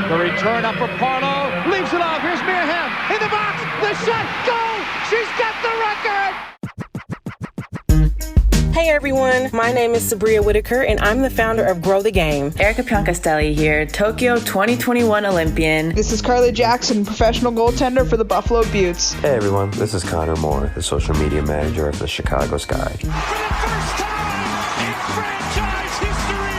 The return up for Parlow. Leaves it off. Here's Mia Hamm in the box. The shot. Goal. She's got the record. Hey everyone, my name is Sabria Whitaker and I'm the founder of Grow the Game. Erica Pioncastelli here, Tokyo 2021 Olympian. This is Carly Jackson, professional goaltender for the Buffalo Beauts. Hey everyone, this is Connor Moore, the social media manager of the Chicago Sky. For the first time in franchise history,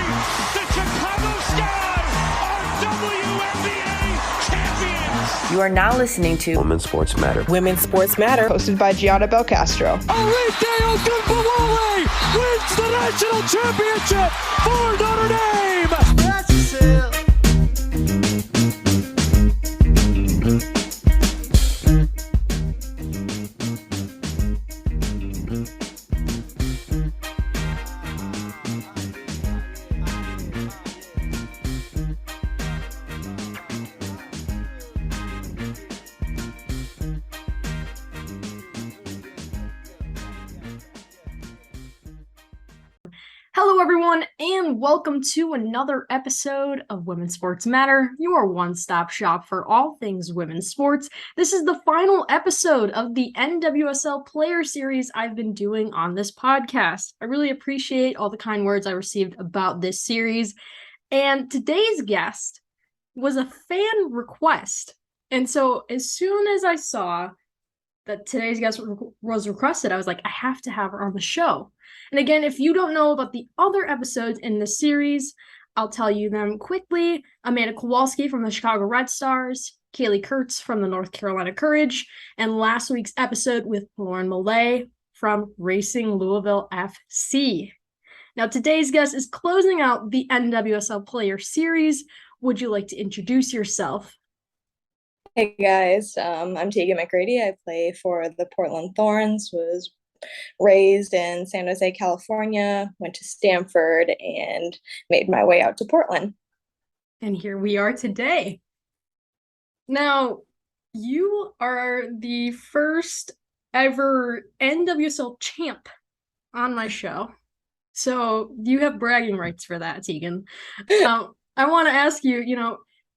the Chicago Sky are WNBA champions. You are now listening to Women's Sports Matter. Women's Sports Matter. Hosted by Gianna Belcastro. Arike Ogunbowale wins the national championship for Notre Dame. Hello, everyone, and welcome to another episode of Women's Sports Matter, your one-stop shop for all things women's sports. This is the final episode of the NWSL Player Series I've been doing on this podcast. I really appreciate all the kind words I received about this series, and today's guest was a fan request. And so as soon as I saw that today's guest was requested, I was like, I have to have her on the show. And again, if you don't know about the other episodes in the series, I'll tell you them quickly. Amanda Kowalski from the Chicago Red Stars, Kaylee Kurtz from the North Carolina Courage, and last week's episode with Lauren Millay from Racing Louisville FC. Now, today's guest is closing out the NWSL Player Series. Would you like to introduce yourself? Hey guys, I'm Tegan McGrady. I play for the Portland Thorns, was raised in San Jose, California, went to Stanford, and made my way out to Portland. And here we are today. Now, you are the first ever NWSL champ on my show. So you have bragging rights for that, Tegan. I want to ask you,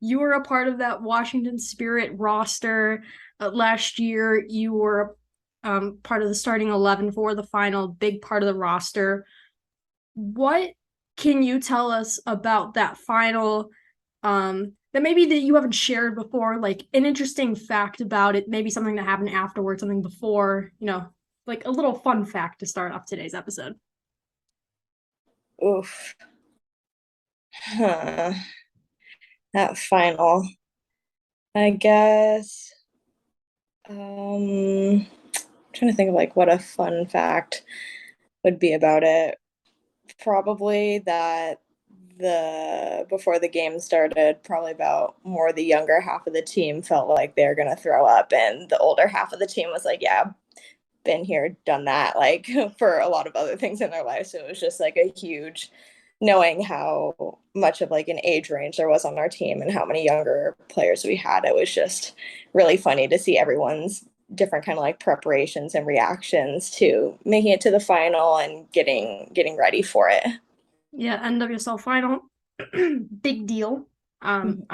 you were a part of that Washington Spirit roster last year. You were part of the starting 11 for the final, big part of the roster. What can you tell us about that final that maybe that you haven't shared before, like an interesting fact about it, maybe something that happened afterwards, something before, like a little fun fact to start off today's episode? Oof. That final, I guess, trying to think of like what a fun fact would be about it. Probably that before the game started, probably about more the younger half of the team felt like they're gonna throw up, and the older half of the team was like, yeah, been here, done that, like for a lot of other things in their life. So it was just like a huge, knowing how much of like an age range there was on our team and how many younger players we had. It was just really funny to see everyone's different kind of like preparations and reactions to making it to the final and getting ready for it. Yeah, NWSL final, big deal. I'm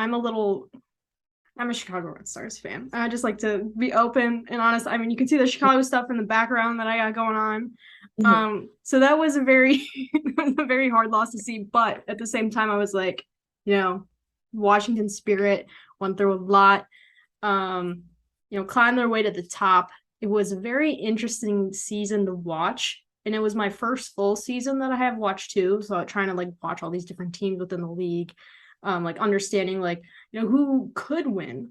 a Chicago Red Stars fan. I just like to be open and honest. I mean, you can see the Chicago stuff in the background that I got going on. So that was a very, a very hard loss to see. But at the same time, I was like, Washington Spirit went through a lot, climbed their way to the top. It was a very interesting season to watch. And it was my first full season that I have watched too. So trying to like watch all these different teams within the league, like understanding like, who could win.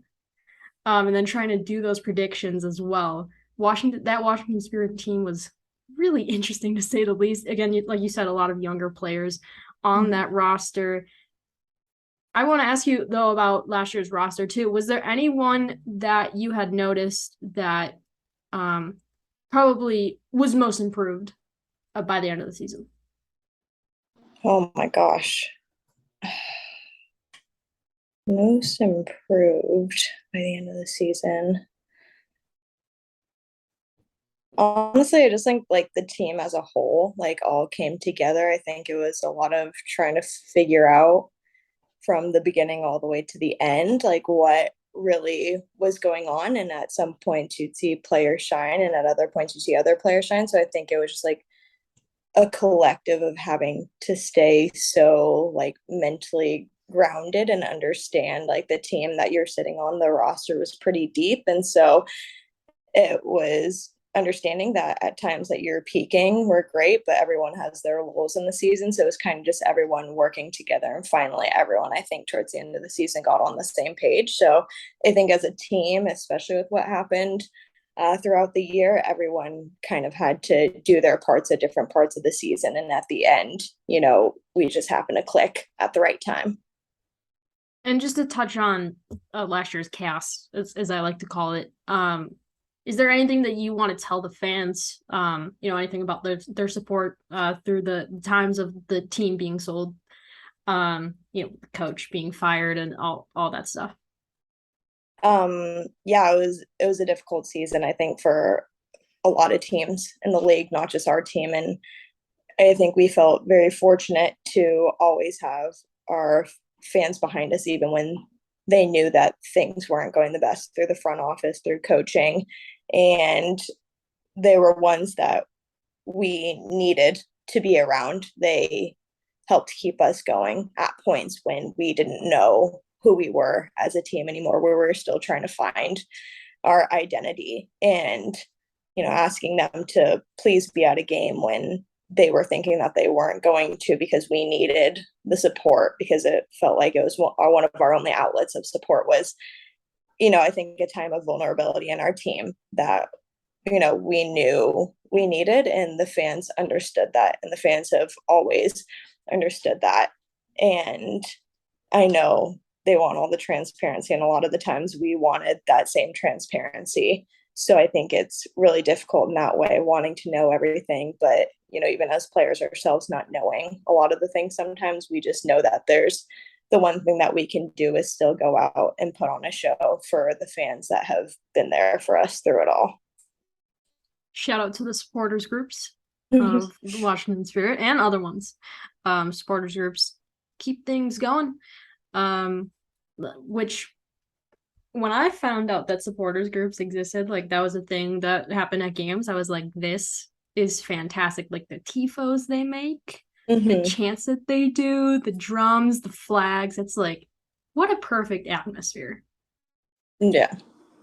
And then trying to do those predictions as well. That Washington Spirit team was really interesting to say the least. Again, like you said, a lot of younger players on that roster. I want to ask you though about last year's roster too. Was there anyone that you had noticed that probably was most improved by the end of the season? Oh my gosh. Most improved by the end of the season. Honestly, I just think like the team as a whole, like all came together. I think it was a lot of trying to figure out from the beginning all the way to the end, like what really was going on. And at some points you'd see players shine, and at other points you see other players shine. So I think it was just like a collective of having to stay so like mentally grounded and understand like the team that you're sitting on, the roster was pretty deep. And so it was understanding that at times that you're peaking were great, but everyone has their lulls in the season. So it was kind of just everyone working together. And finally, everyone, I think, towards the end of the season got on the same page. So I think as a team, especially with what happened throughout the year, everyone kind of had to do their parts at different parts of the season. And at the end, we just happened to click at the right time. And just to touch on last year's chaos, as I like to call it, is there anything that you want to tell the fans, anything about their support through the times of the team being sold, the coach being fired and all that stuff? Yeah, it was a difficult season, I think, for a lot of teams in the league, not just our team. And I think we felt very fortunate to always have our fans behind us, even when they knew that things weren't going the best through the front office, through coaching. And they were ones that we needed to be around. They helped keep us going at points when we didn't know who we were as a team anymore, where we were still trying to find our identity, and asking them to please be at a game when they were thinking that they weren't going to, because we needed the support, because it felt like it was one of our only outlets of support was, I think, a time of vulnerability in our team that, we knew we needed, and the fans understood that, and the fans have always understood that. And I know they want all the transparency, and a lot of the times we wanted that same transparency. So I think it's really difficult in that way, wanting to know everything, but even as players ourselves, not knowing a lot of the things, sometimes we just know that there's the one thing that we can do is still go out and put on a show for the fans that have been there for us through it all. Shout out to the supporters groups of the Washington Spirit and other ones. Supporters groups keep things going. Which, when I found out that supporters groups existed, like that was a thing that happened at games, I was like, this is fantastic. Like the tifos they make, the chants that they do, the drums, the flags, it's like, what a perfect atmosphere. Yeah.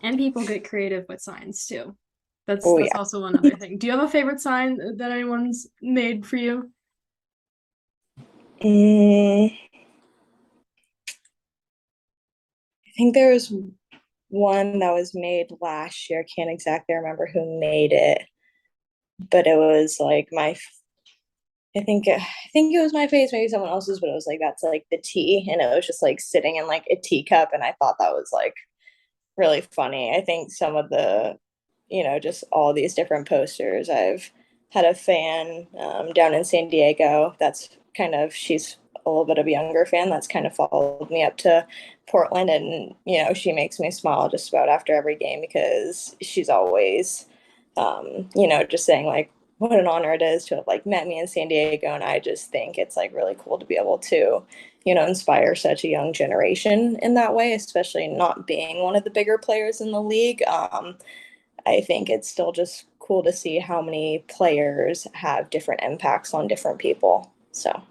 And people get creative with signs too. That's also another thing. Do you have a favorite sign that anyone's made for you? I think there was one that was made last year. Can't exactly remember who made it, but it was like I think it was my face, maybe someone else's, but it was like, that's like the tea, and it was just like sitting in like a teacup, and I thought that was like really funny. I think some of the, just all these different posters. I've had a fan down in San Diego that's she's a little bit of a younger fan that's kind of followed me up to Portland, and she makes me smile just about after every game, because she's always just saying like what an honor it is to have like met me in San Diego. And I just think it's like really cool to be able to inspire such a young generation in that way, especially not being one of the bigger players in the league. I think it's still just cool to see how many players have different impacts on different people. So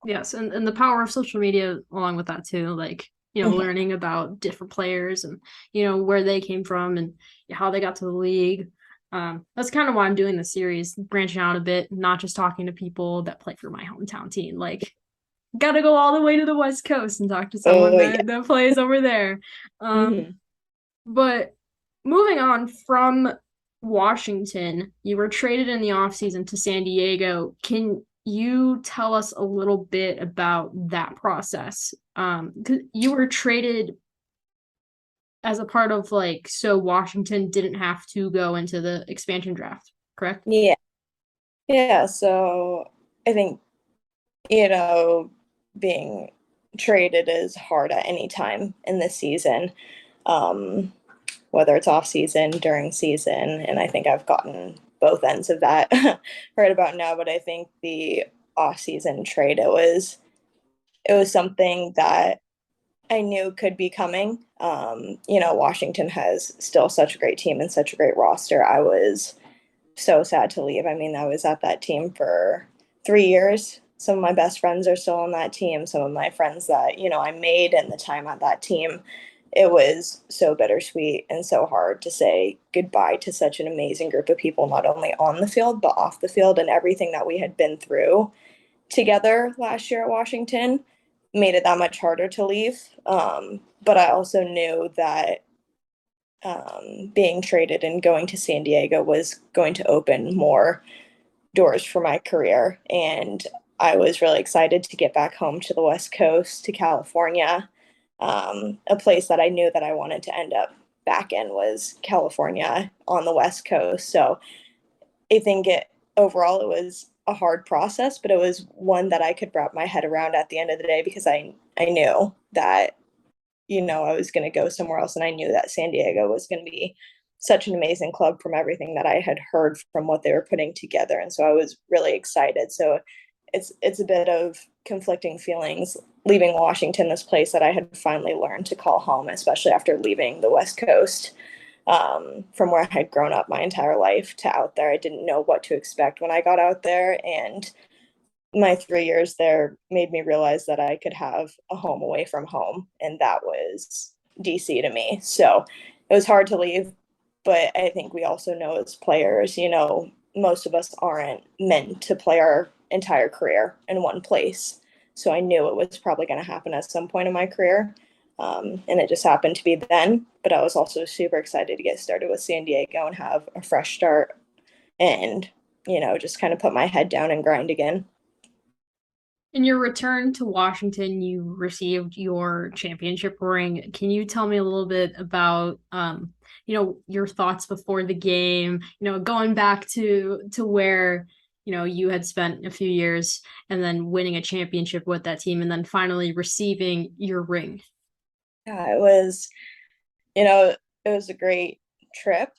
yes, and the power of social media along with that too, like learning about different players and where they came from and how they got to the league. That's kind of why I'm doing the series, branching out a bit, not just talking to people that play for my hometown team. Like, gotta go all the way to the West Coast and talk to someone that plays over there. But moving on from Washington, you were traded in the offseason to San Diego. Can you tell us a little bit about that process? 'Cause you were traded as a part of so Washington didn't have to go into the expansion draft, correct? Yeah. So I think, being traded is hard at any time in this season, whether it's off season, during season. And I think I've gotten both ends of that right about now. But I think the off season trade, it was it was something that I knew could be coming. Washington has still such a great team and such a great roster. I was so sad to leave. I mean, I was at that team for 3 years. Some of my best friends are still on that team. Some of my friends that, I made in the time at that team. It was so bittersweet and so hard to say goodbye to such an amazing group of people, not only on the field, but off the field, and everything that we had been through together last year at Washington made it that much harder to leave. But I also knew that being traded and going to San Diego was going to open more doors for my career. And I was really excited to get back home to the West Coast, to California. A place that I knew that I wanted to end up back in was California on the West Coast. So I think overall it was a hard process, but it was one that I could wrap my head around at the end of the day, because I knew that, I was going to go somewhere else, and I knew that San Diego was going to be such an amazing club from everything that I had heard from what they were putting together. And so I was really excited. So it's a bit of conflicting feelings leaving Washington, this place that I had finally learned to call home, especially after leaving the West Coast, from where I had grown up my entire life to out there. I didn't know what to expect when I got out there, and my 3 years there made me realize that I could have a home away from home, and that was DC to me. So it was hard to leave, but I think we also know as players, most of us aren't meant to play our entire career in one place. So I knew it was probably going to happen at some point in my career. And it just happened to be then. But I was also super excited to get started with San Diego and have a fresh start and, just kind of put my head down and grind again. In your return to Washington, you received your championship ring. Can you tell me a little bit about, your thoughts before the game, going back to where, you had spent a few years and then winning a championship with that team and then finally receiving your ring? Yeah, it was a great trip.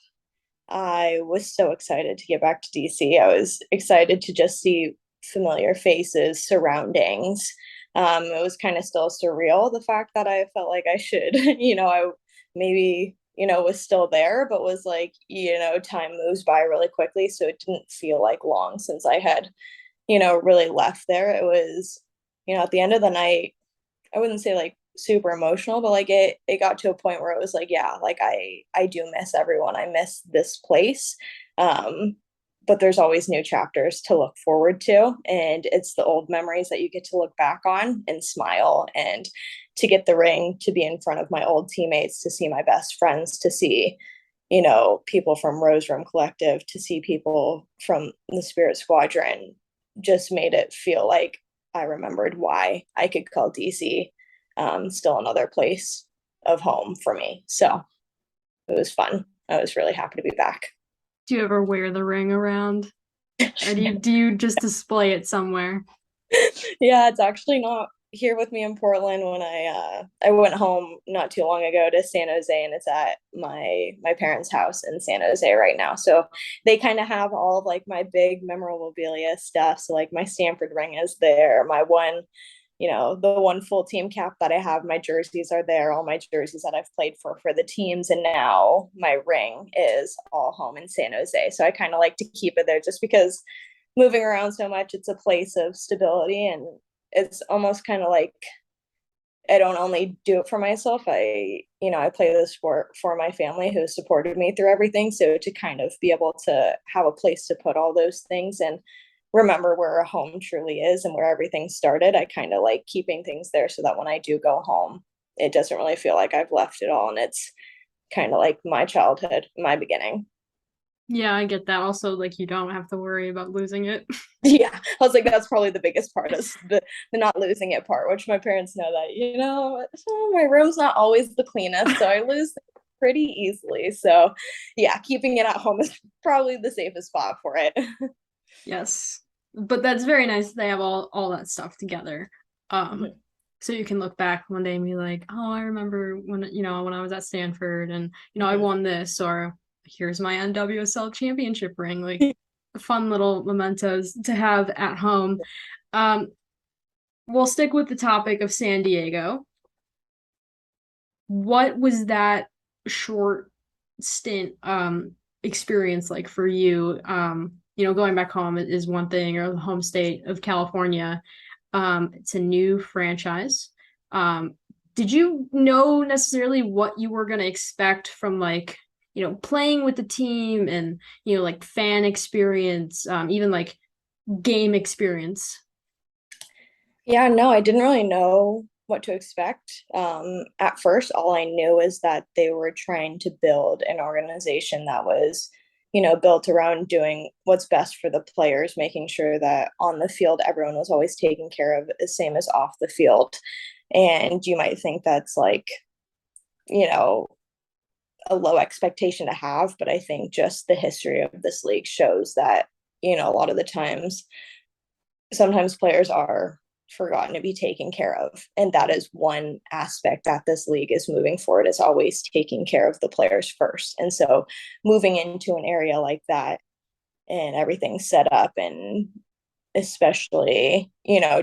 I was so excited to get back to DC. I was excited to just see familiar faces, surroundings. It was kind of still surreal, the fact that I felt like I should, I maybe, was still there, but was like, time moves by really quickly. So it didn't feel like long since I had, really left there. It was, at the end of the night, I wouldn't say like super emotional, but like it got to a point where it was like, yeah, like I do miss everyone. I miss this place. But there's always new chapters to look forward to. And it's the old memories that you get to look back on and smile, and to get the ring, to be in front of my old teammates, to see my best friends, to see, people from Rose Room Collective, to see people from the Spirit Squadron, just made it feel like I remembered why I could call DC still another place of home for me. So it was fun. I was really happy to be back. Do you ever wear the ring around? Or do you just display it somewhere? Yeah, it's actually not here with me in Portland. When I went home not too long ago to San Jose, and it's at my parents' house in San Jose right now. So they kind of have all of like my big memorabilia stuff. So like my Stanford ring is there. My one, the one full team cap that I have, my jerseys are there, all my jerseys that I've played for the teams. And now my ring is all home in San Jose. So I kind of like to keep it there just because moving around so much, it's a place of stability, and it's almost kind of like I don't only do it for myself. I play the sport for my family who supported me through everything. So to kind of be able to have a place to put all those things and remember where a home truly is and where everything started, I kind of like keeping things there so that when I do go home, it doesn't really feel like I've left it all. And it's kind of like my childhood, my beginning. Yeah, I get that. Also, like, you don't have to worry about losing it. Yeah, I was like, that's probably the biggest part, is the not losing it part, which my parents know that, my room's not always the cleanest, so I lose pretty easily. So yeah, keeping it at home is probably the safest spot for it. Yes, but that's very nice that they have all that stuff together. So you can look back one day and be like, oh, I remember when I was at Stanford and I won this, or here's my NWSL championship ring. Like fun little mementos to have at home. we'll stick with the topic of San Diego. What was that short stint experience like for you? Going back home is one thing, or the home state of California. It's a new franchise. Did you know necessarily what you were going to expect from like, playing with the team and, like fan experience, even like game experience? Yeah, no, I didn't really know what to expect. At first, all I knew is that they were trying to build an organization that was, built around doing what's best for the players, making sure that on the field, everyone was always taken care of, the same as off the field. And you might think that's like, a low expectation to have, but I think just the history of this league shows that, a lot of the times, sometimes players are forgotten to be taken care of. And that is one aspect that this league is moving forward, is always taking care of the players first. And so moving into an area like that and everything set up, and especially,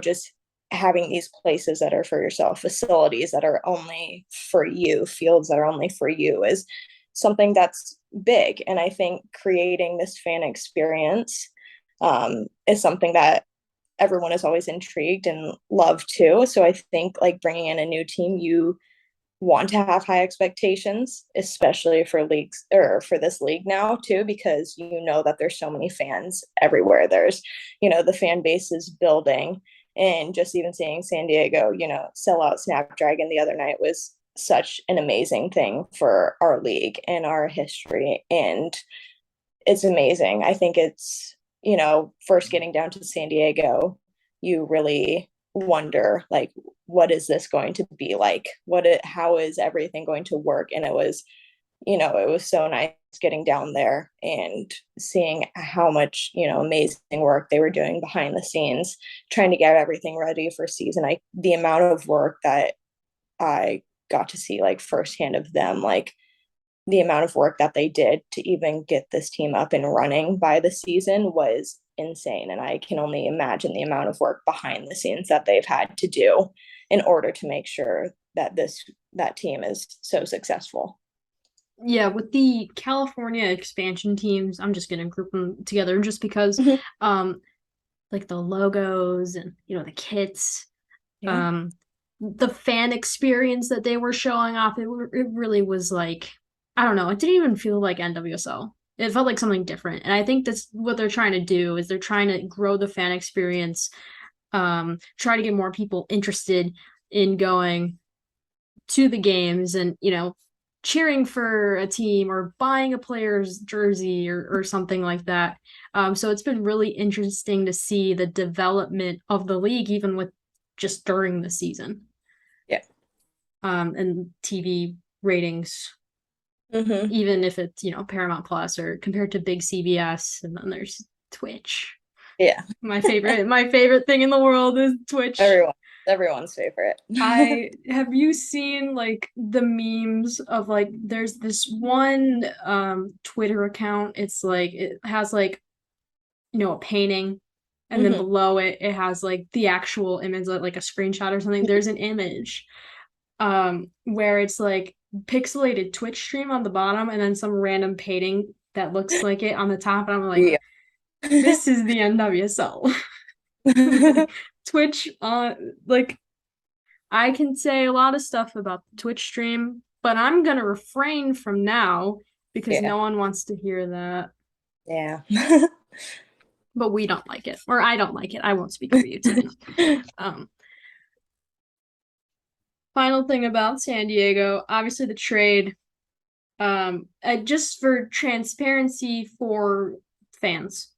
just having these places that are for yourself, facilities that are only for you, fields that are only for you, is something that's big. And I think creating this fan experience is something that everyone is always intrigued and love too. So I think like bringing in a new team, you want to have high expectations, especially for leagues or for this league now too, because that there's so many fans everywhere. There's, the fan base is building. And just even seeing San Diego, sell out Snapdragon the other night was such an amazing thing for our league and our history. And it's amazing. I think it's, first getting down to San Diego, you really wonder, like, what is this going to be like? How is everything going to work? And it was so nice getting down there and seeing how much, amazing work they were doing behind the scenes, trying to get everything ready for season. The amount of work that I got to see like firsthand of them, like the amount of work that they did to even get this team up and running by the season was insane. And I can only imagine the amount of work behind the scenes that they've had to do in order to make sure that that team is so successful. Yeah, with the California expansion teams, I'm just gonna group them together just because like the logos and the kits, the fan experience that they were showing off, it really was like, I don't know, it didn't even feel like NWSL. It felt like something different. And I think that's what they're trying to do, is they're trying to grow the fan experience, try to get more people interested in going to the games and, cheering for a team or buying a player's jersey or something like that. So it's been really interesting to see the development of the league, even with just during the season. Yeah. And TV ratings, even if it's, Paramount Plus or compared to big CBS, and then there's Twitch. Yeah. My favorite thing in the world is Twitch. Everyone's favorite. Have you seen like the memes of like, there's this one Twitter account, it's like it has like a painting, and then below it has like the actual image, like a screenshot or something. There's an image where it's like pixelated Twitch stream on the bottom and then some random painting that looks like it on the top, and I'm like, this is the NWSL. Twitch, like, I can say a lot of stuff about the Twitch stream, but I'm gonna refrain from now because no one wants to hear that. Yeah. But we don't like it, or I don't like it. I won't speak for you, Tegan. Final thing about San Diego, obviously the trade. Just for transparency for fans,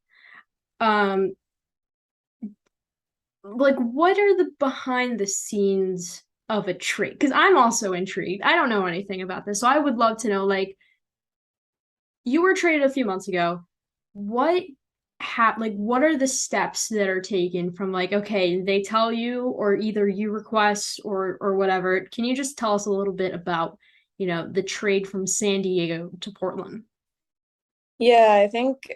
like, what are the behind the scenes of a trade? Because I'm also intrigued. I don't know anything about this, so I would love to know, like, you were traded a few months ago. What are the steps that are taken from, like, okay, they tell you, or either you request or whatever? Can you just tell us a little bit about, the trade from San Diego to Portland? Yeah, I think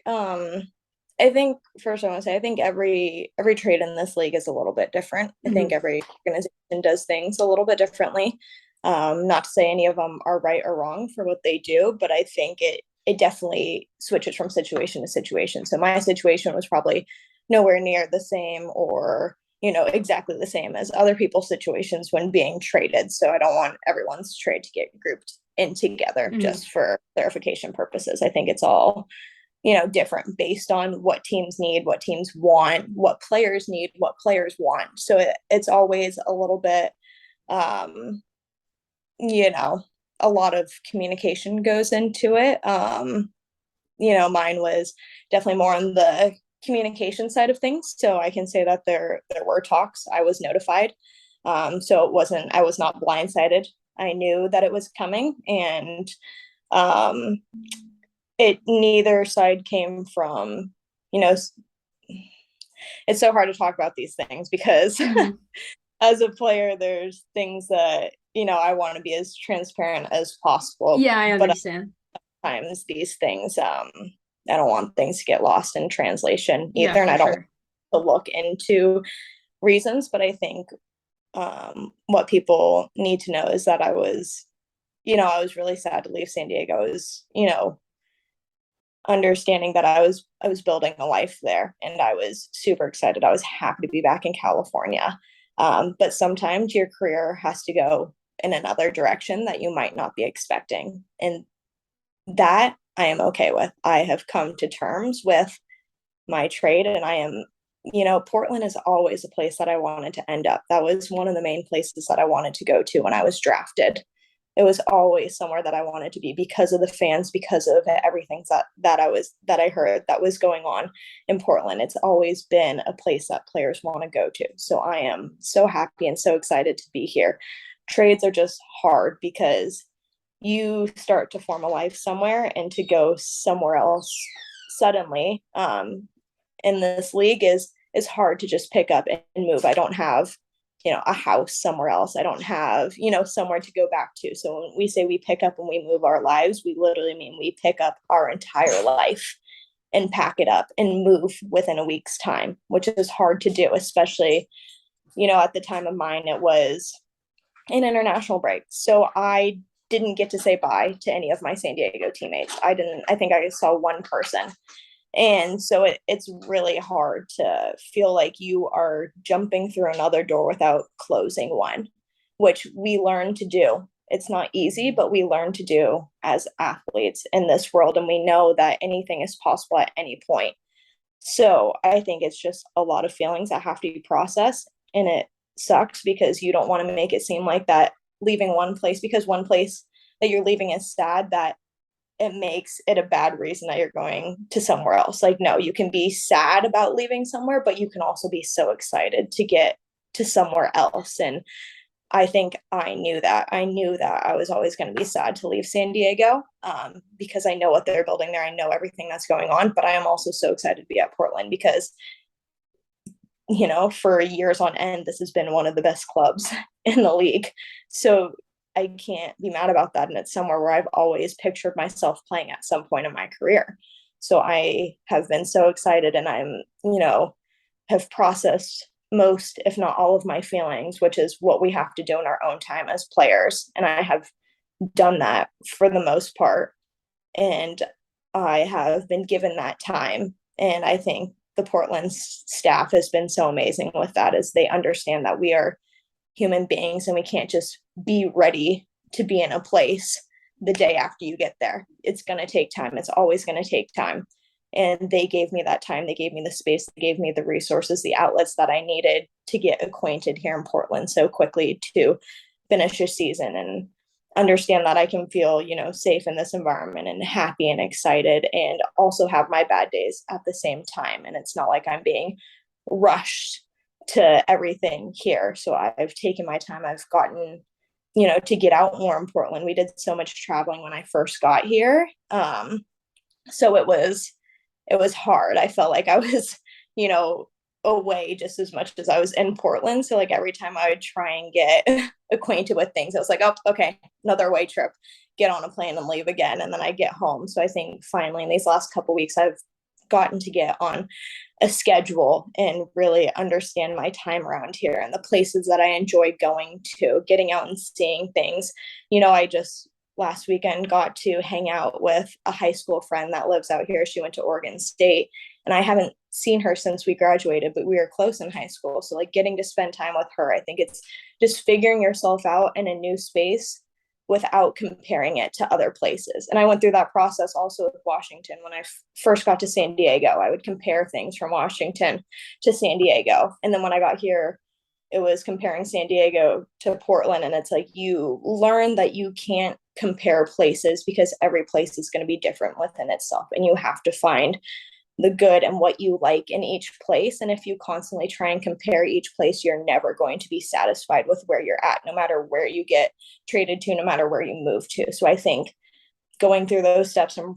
I think first I want to say I think every trade in this league is a little bit different. I think every organization does things a little bit differently. Not to say any of them are right or wrong for what they do, but I think it definitely switches from situation to situation. So my situation was probably nowhere near the same or, exactly the same as other people's situations when being traded. So I don't want everyone's trade to get grouped in together just for clarification purposes. I think it's all, different based on what teams need, what teams want, what players need, what players want. So it's always a little bit, a lot of communication goes into it. Mine was definitely more on the communication side of things. So I can say that there were talks. I was notified. So I was not blindsided. I knew that it was coming, and neither side came from, it's so hard to talk about these things because as a player, there's things that, I want to be as transparent as possible. Yeah, I understand. But sometimes these things, I don't want things to get lost in translation either. Yeah, and I don't want to look into reasons, but I think what people need to know is that I was really sad to leave San Diego. I was, understanding that I was building a life there, and I was super excited. I was happy to be back in California. But sometimes your career has to go in another direction that you might not be expecting. And that I am okay with. I have come to terms with my trade, and I am, Portland is always a place that I wanted to end up. That was one of the main places that I wanted to go to when I was drafted. It was always somewhere that I wanted to be because of the fans, because of everything that I heard that was going on in Portland. It's always been a place that players want to go to. So I am so happy and so excited to be here. Trades are just hard because you start to form a life somewhere, and to go somewhere else suddenly in this league is hard to just pick up and move. I don't have a house somewhere else. I don't have, somewhere to go back to. So when we say we pick up and we move our lives, we literally mean we pick up our entire life and pack it up and move within a week's time, which is hard to do, especially, at the time of mine, it was an international break. So I didn't get to say bye to any of my San Diego teammates. I think I saw one person. And so it's really hard to feel like you are jumping through another door without closing one, which we learn to do. It's not easy, but we learn to do as athletes in this world. And we know that anything is possible at any point. So I think it's just a lot of feelings that have to be processed. And it sucks because you don't want to make it seem like that leaving one place, because one place that you're leaving is sad, that it makes it a bad reason that you're going to somewhere else. Like, no, you can be sad about leaving somewhere, but you can also be so excited to get to somewhere else. And I think I knew that I was always going to be sad to leave San Diego because I know what they're building there. I know everything that's going on, but I am also so excited to be at Portland because, for years on end, this has been one of the best clubs in the league. So I can't be mad about that. And it's somewhere where I've always pictured myself playing at some point in my career. So I have been so excited, and I'm, have processed most, if not all of my feelings, which is what we have to do in our own time as players. And I have done that for the most part. And I have been given that time. And I think the Portland staff has been so amazing with that, as they understand that we are human beings and we can't just be ready to be in a place the day after you get there. It's going to take time. It's always going to take time. And they gave me that time. They gave me the space. They gave me the resources, the outlets that I needed to get acquainted here in Portland so quickly to finish a season and understand that I can feel, safe in this environment and happy and excited, and also have my bad days at the same time. And it's not like I'm being rushed to everything here. So I've taken my time. I've gotten, to get out more in Portland. We did so much traveling when I first got here. So it was hard. I felt like I was, away just as much as I was in Portland. So like every time I would try and get acquainted with things, I was like, oh, okay, another away trip, get on a plane and leave again. And then I get home. So I think finally in these last couple of weeks, I've gotten to get on a schedule and really understand my time around here and the places that I enjoy going to, getting out and seeing things. I just last weekend got to hang out with a high school friend that lives out here. She went to Oregon State, and I haven't seen her since we graduated, but we were close in high school. So like getting to spend time with her, I think it's just figuring yourself out in a new space without comparing it to other places. And I went through that process also with Washington. When I first got to San Diego, I would compare things from Washington to San Diego. And then when I got here, it was comparing San Diego to Portland. And it's like, you learn that you can't compare places because every place is going to be different within itself. And you have to find the good and what you like in each place. And if you constantly try and compare each place, you're never going to be satisfied with where you're at, no matter where you get traded to, no matter where you move to. So I think going through those steps and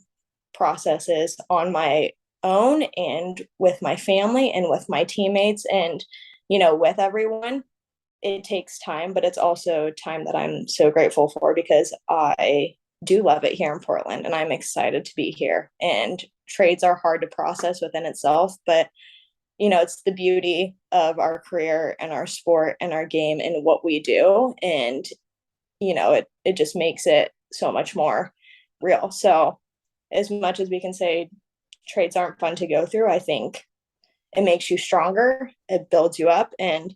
processes on my own and with my family and with my teammates and, with everyone, it takes time, but it's also time that I'm so grateful for because I do love it here in Portland and I'm excited to be here. And trades are hard to process within itself, but it's the beauty of our career and our sport and our game and what we do. And, it just makes it so much more real. So as much as we can say trades aren't fun to go through, I think it makes you stronger. It builds you up. And,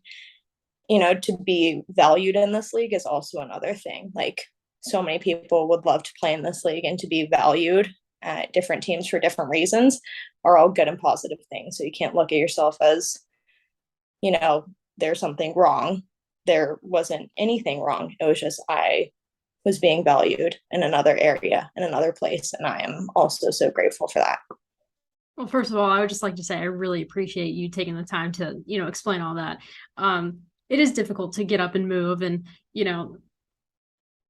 to be valued in this league is also another thing. Like so many people would love to play in this league, and to be valued at different teams for different reasons are all good and positive things. So you can't look at yourself as, there's something wrong. There wasn't anything wrong. It was just I was being valued in another area, in another place. And I am also so grateful for that. Well, first of all, I would just like to say I really appreciate you taking the time to, explain all that. It is difficult to get up and move. And,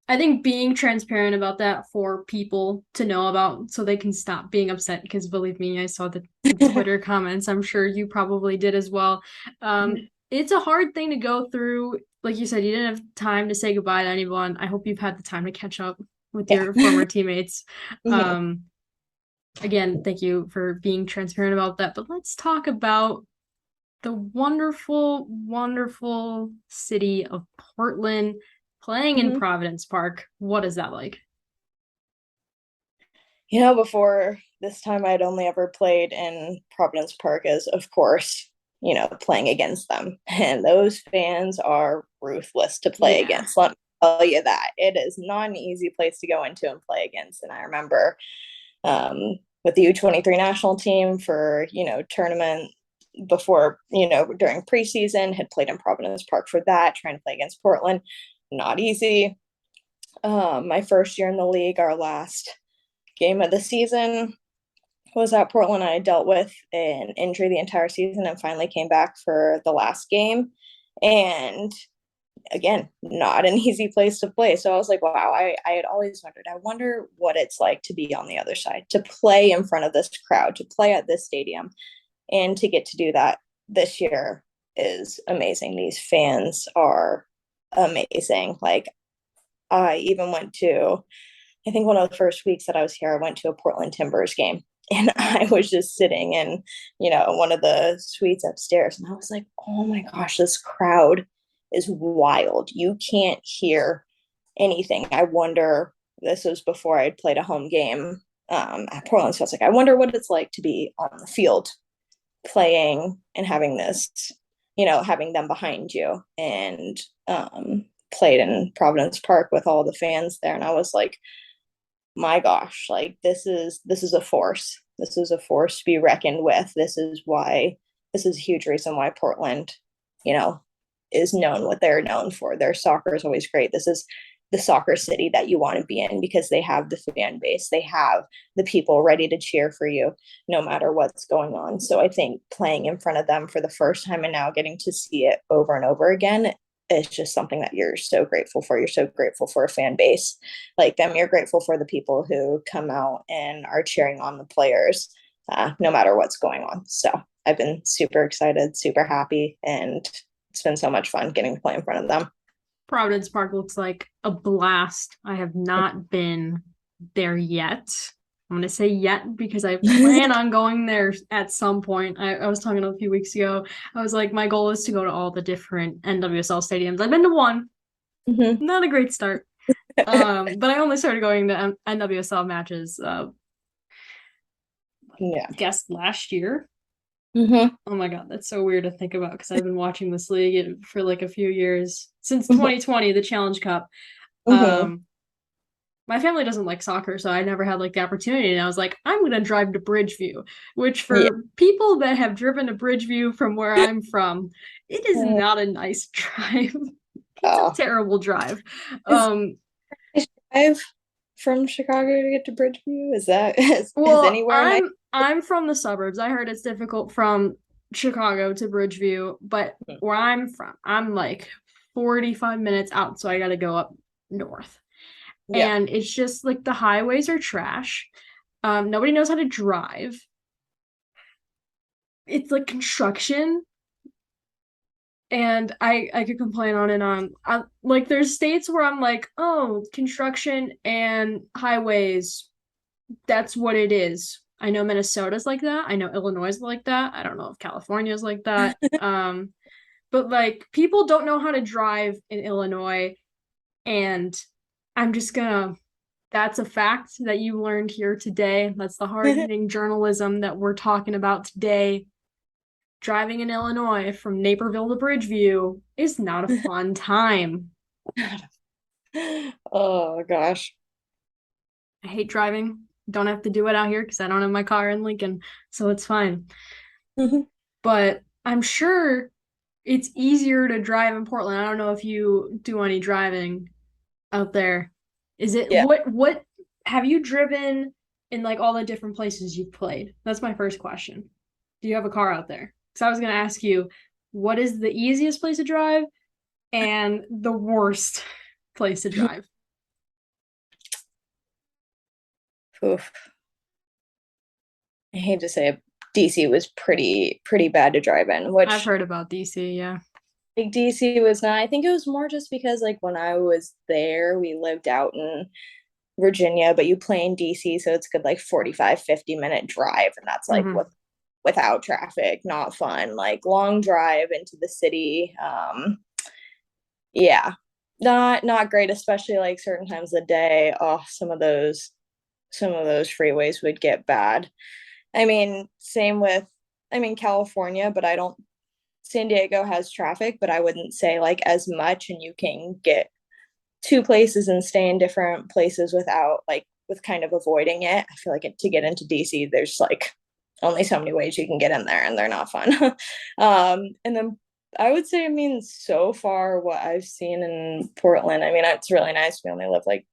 I think being transparent about that for people to know about so they can stop being upset, because believe me, I saw the Twitter comments. I'm sure you probably did as well. It's a hard thing to go through. Like you said, you didn't have time to say goodbye to anyone. I hope you've had the time to catch up with your former teammates. Again, thank you for being transparent about that. But let's talk about the wonderful, wonderful city of Portland, playing in Providence Park. What is that like? Before this time, I'd only ever played in Providence Park as, of course, playing against them. And those fans are ruthless to play against. Let me tell you that. It is not an easy place to go into and play against. And I remember with the U23 national team for, tournament before, during preseason, had played in Providence Park for that, trying to play against Portland. Not easy. My first year in the league, our last game of the season was at Portland. I dealt with an injury the entire season and finally came back for the last game. And again, not an easy place to play. So I was like, wow, I had always wondered, I wonder what it's like to be on the other side, to play in front of this crowd, to play at this stadium. And to get to do that this year is amazing. These fans are amazing. Like I even went to, I think one of the first weeks that I was here, I went to a Portland Timbers game. And I was just sitting in, one of the suites upstairs. And I was like, oh my gosh, this crowd is wild. You can't hear anything. I wonder, this was before I'd played a home game at Portland. So I was like, I wonder what it's like to be on the field playing and having this, having them behind you. And played in Providence Park with all the fans there. And I was like, my gosh, like this is a force. This is a force to be reckoned with. This is a huge reason why Portland, is known what they're known for. Their soccer is always great. This is the soccer city that you want to be in because they have the fan base. They have the people ready to cheer for you no matter what's going on. So I think playing in front of them for the first time and now getting to see it over and over again, it's just something that you're so grateful for. You're so grateful for a fan base like them. You're grateful for the people who come out and are cheering on the players, no matter what's going on. So I've been super excited, super happy, and it's been so much fun getting to play in front of them. Providence Park looks like a blast. I have not been there yet. I'm going to say yet because I plan on going there at some point. I was talking a few weeks ago. I was like, my goal is to go to all the different NWSL stadiums. I've been to one. Mm-hmm. Not a great start. But I only started going to NWSL matches, I guess last year. Mm-hmm. Oh my God, that's so weird to think about because I've been watching this league for like a few years. Since 2020, the Challenge Cup. Mm-hmm. My family doesn't like soccer, so I never had like the opportunity. And I was like, I'm gonna drive to Bridgeview, which for people that have driven to Bridgeview from where I'm from, it is not a nice drive. It's a terrible drive. Drive from Chicago to get to Bridgeview? Is anywhere nice? I'm from the suburbs. I heard it's difficult from Chicago to Bridgeview, but where I'm from, I'm like 45 minutes out, so I gotta go up north. Yeah. And it's just like the highways are trash. Nobody knows how to drive. It's like construction. And I could complain on and on. Like there's states where I'm like, oh, construction and highways, that's what it is. I know Minnesota's like that. I know Illinois is like that. I don't know if California is like that. But like people don't know how to drive in Illinois, and I'm just gonna, that's a fact that you learned here today. That's the hard-hitting journalism that we're talking about today. Driving in Illinois from Naperville to Bridgeview is not a fun time. Oh, gosh. I hate driving. Don't have to do it out here because I don't have my car in Lincoln, so it's fine. Mm-hmm. But I'm sure it's easier to drive in Portland. I don't know if you do any driving out there. Is it what have you driven in like all the different places you've played? That's my first question. Do you have a car out there? Because I was gonna ask you, what is the easiest place to drive and the worst place to drive? Oof. I hate to say it, DC was pretty bad to drive in, which I've heard about DC, yeah. Like DC was not, I think it was more just because like when I was there, we lived out in Virginia, but you play in DC, so it's a good like 45-50 minute drive, and that's like without traffic, not fun, like long drive into the city. Yeah, not great, especially like certain times of the day. Oh, some of those freeways would get bad. I mean, same with California, but San Diego has traffic, but I wouldn't say like as much, and you can get two places and stay in different places with kind of avoiding it. I feel like to get into DC, there's like only so many ways you can get in there, and they're not fun. And then I would say, so far what I've seen in Portland, it's really nice. We only live like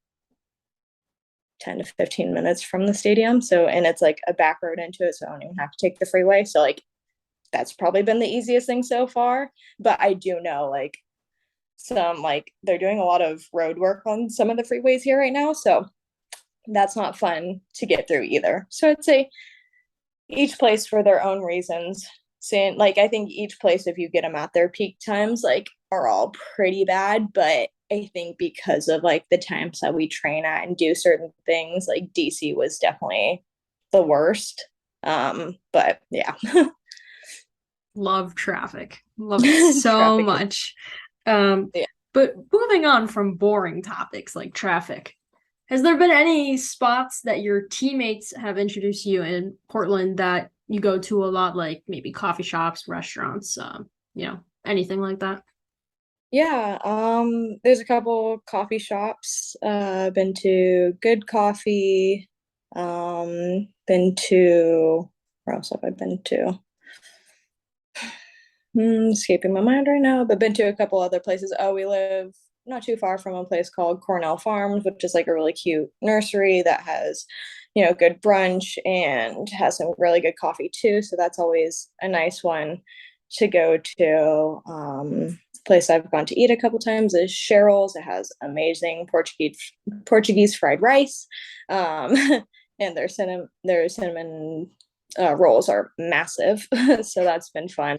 10 to 15 minutes from the stadium. So, and it's like a back road into it, so I don't even have to take the freeway. So like, that's probably been the easiest thing so far. But I do know like they're doing a lot of road work on some of the freeways here right now. So that's not fun to get through either. So I'd say each place for their own reasons. Saying like, I think each place, if you get them at their peak times, like are all pretty bad. But I think because of like the times that we train at and do certain things, like DC was definitely the worst. But yeah. Love traffic. Love it so much. But moving on from boring topics like traffic, has there been any spots that your teammates have introduced you in Portland that you go to a lot, like maybe coffee shops, restaurants, anything like that? Yeah, there's a couple coffee shops. Been to Good Coffee. Been to, where else have I been to? Escaping my mind right now, but been to a couple other places. Oh, we live not too far from a place called Cornell Farms, which is like a really cute nursery that has, good brunch and has some really good coffee too. So that's always a nice one to go to. Place I've gone to eat a couple times is Cheryl's. It has amazing Portuguese fried rice, and their cinnamon rolls are massive. So that's been fun.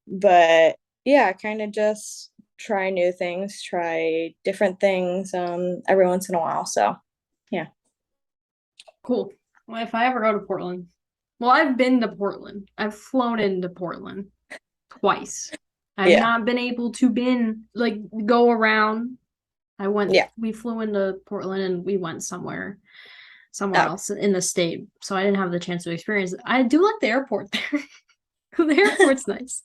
But yeah, kind of just try new things, try different things every once in a while. So yeah. Cool. Well, if I ever go to Portland, well, I've been to Portland. I've flown into Portland twice. I've Yeah. not been able to go around. Yeah. We flew into Portland and we went somewhere Oh. else in the state. So I didn't have the chance to experience it. I do like the airport there. The airport's nice.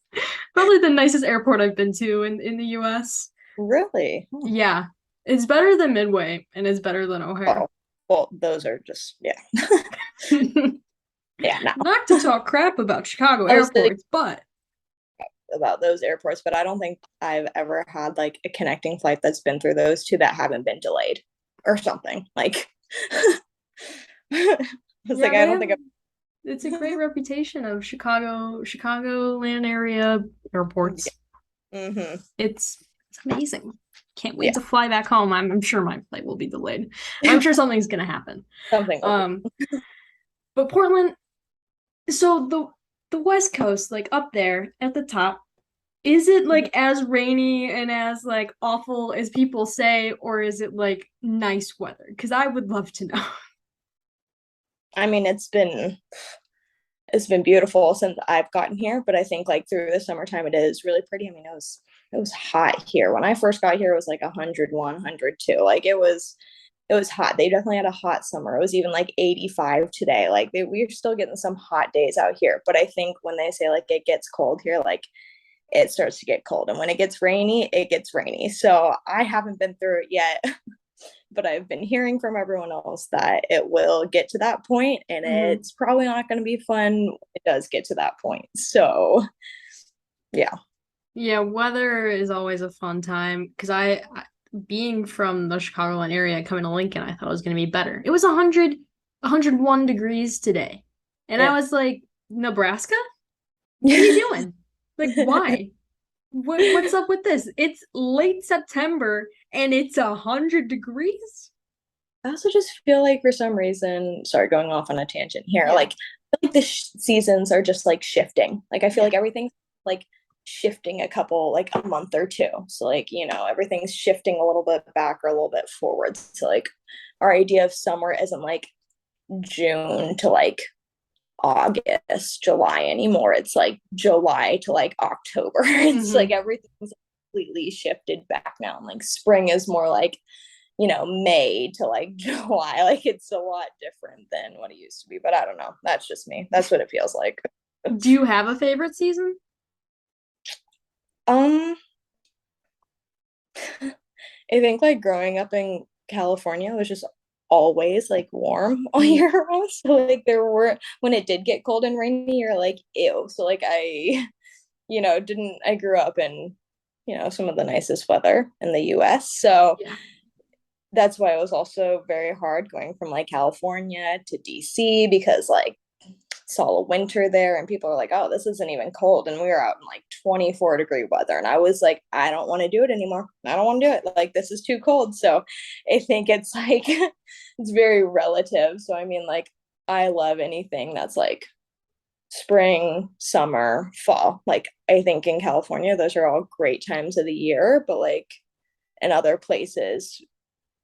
Probably the nicest airport I've been to in the US. Really? Yeah. It's better than Midway and it's better than O'Hare. Oh, well, those are just, yeah. Yeah, no. Not to talk crap about Chicago I was airports, but about those airports, but I don't think I've ever had like a connecting flight that's been through those two that haven't been delayed or something. Like, I don't think it's a great reputation of Chicagoland area airports. Mm-hmm. It's amazing. Can't wait to fly back home. I'm sure my flight will be delayed. I'm sure something's gonna happen. Something. But Portland. So the West Coast, like up there at the top, is it like as rainy and as like awful as people say, or is it like nice weather? Because I would love to know. I mean, it's been beautiful since I've gotten here, but I think like through the summertime it is really pretty. I mean, it was hot here. When I first got here, it was like 101, 102. Like it was hot. They definitely had a hot summer. It was even like 85 today. Like we're still getting some hot days out here. But I think when they say like it gets cold here, like it starts to get cold. And when it gets rainy, it gets rainy. So I haven't been through it yet. But I've been hearing from everyone else that it will get to that point, and it's probably not going to be fun when it does get to that point. So, yeah. Yeah, weather is always a fun time because I being from the Chicagoland area, coming to Lincoln, I thought it was going to be better. It was 101 degrees today. And I was like, Nebraska? What are you doing? Like, why? What's up with this? It's late September and it's 100 degrees. I also just feel like for some reason, sorry, going off on a tangent here, like the seasons are just like shifting. Like I feel like everything's like shifting a month or two. So like, everything's shifting a little bit back or a little bit forward. So like our idea of summer isn't like June to like August, July anymore. It's like July to like October. It's like everything's completely shifted back now. And like spring is more like, May to like July. Like it's a lot different than what it used to be. But I don't know. That's just me. That's what it feels like. Do you have a favorite season? I think like growing up in California was just always like warm all year round. So like when it did get cold and rainy, you're like, ew. So like I grew up in, some of the nicest weather in the US. So that's why it was also very hard going from like California to DC because like saw a winter there and people are like, oh, this isn't even cold. And we were out in like 24-degree weather. And I was like, I don't want to do it anymore. I don't want to do it. Like, this is too cold. So I think it's like, it's very relative. So I mean, like, I love anything that's like spring, summer, fall. Like, I think in California, those are all great times of the year. But like in other places,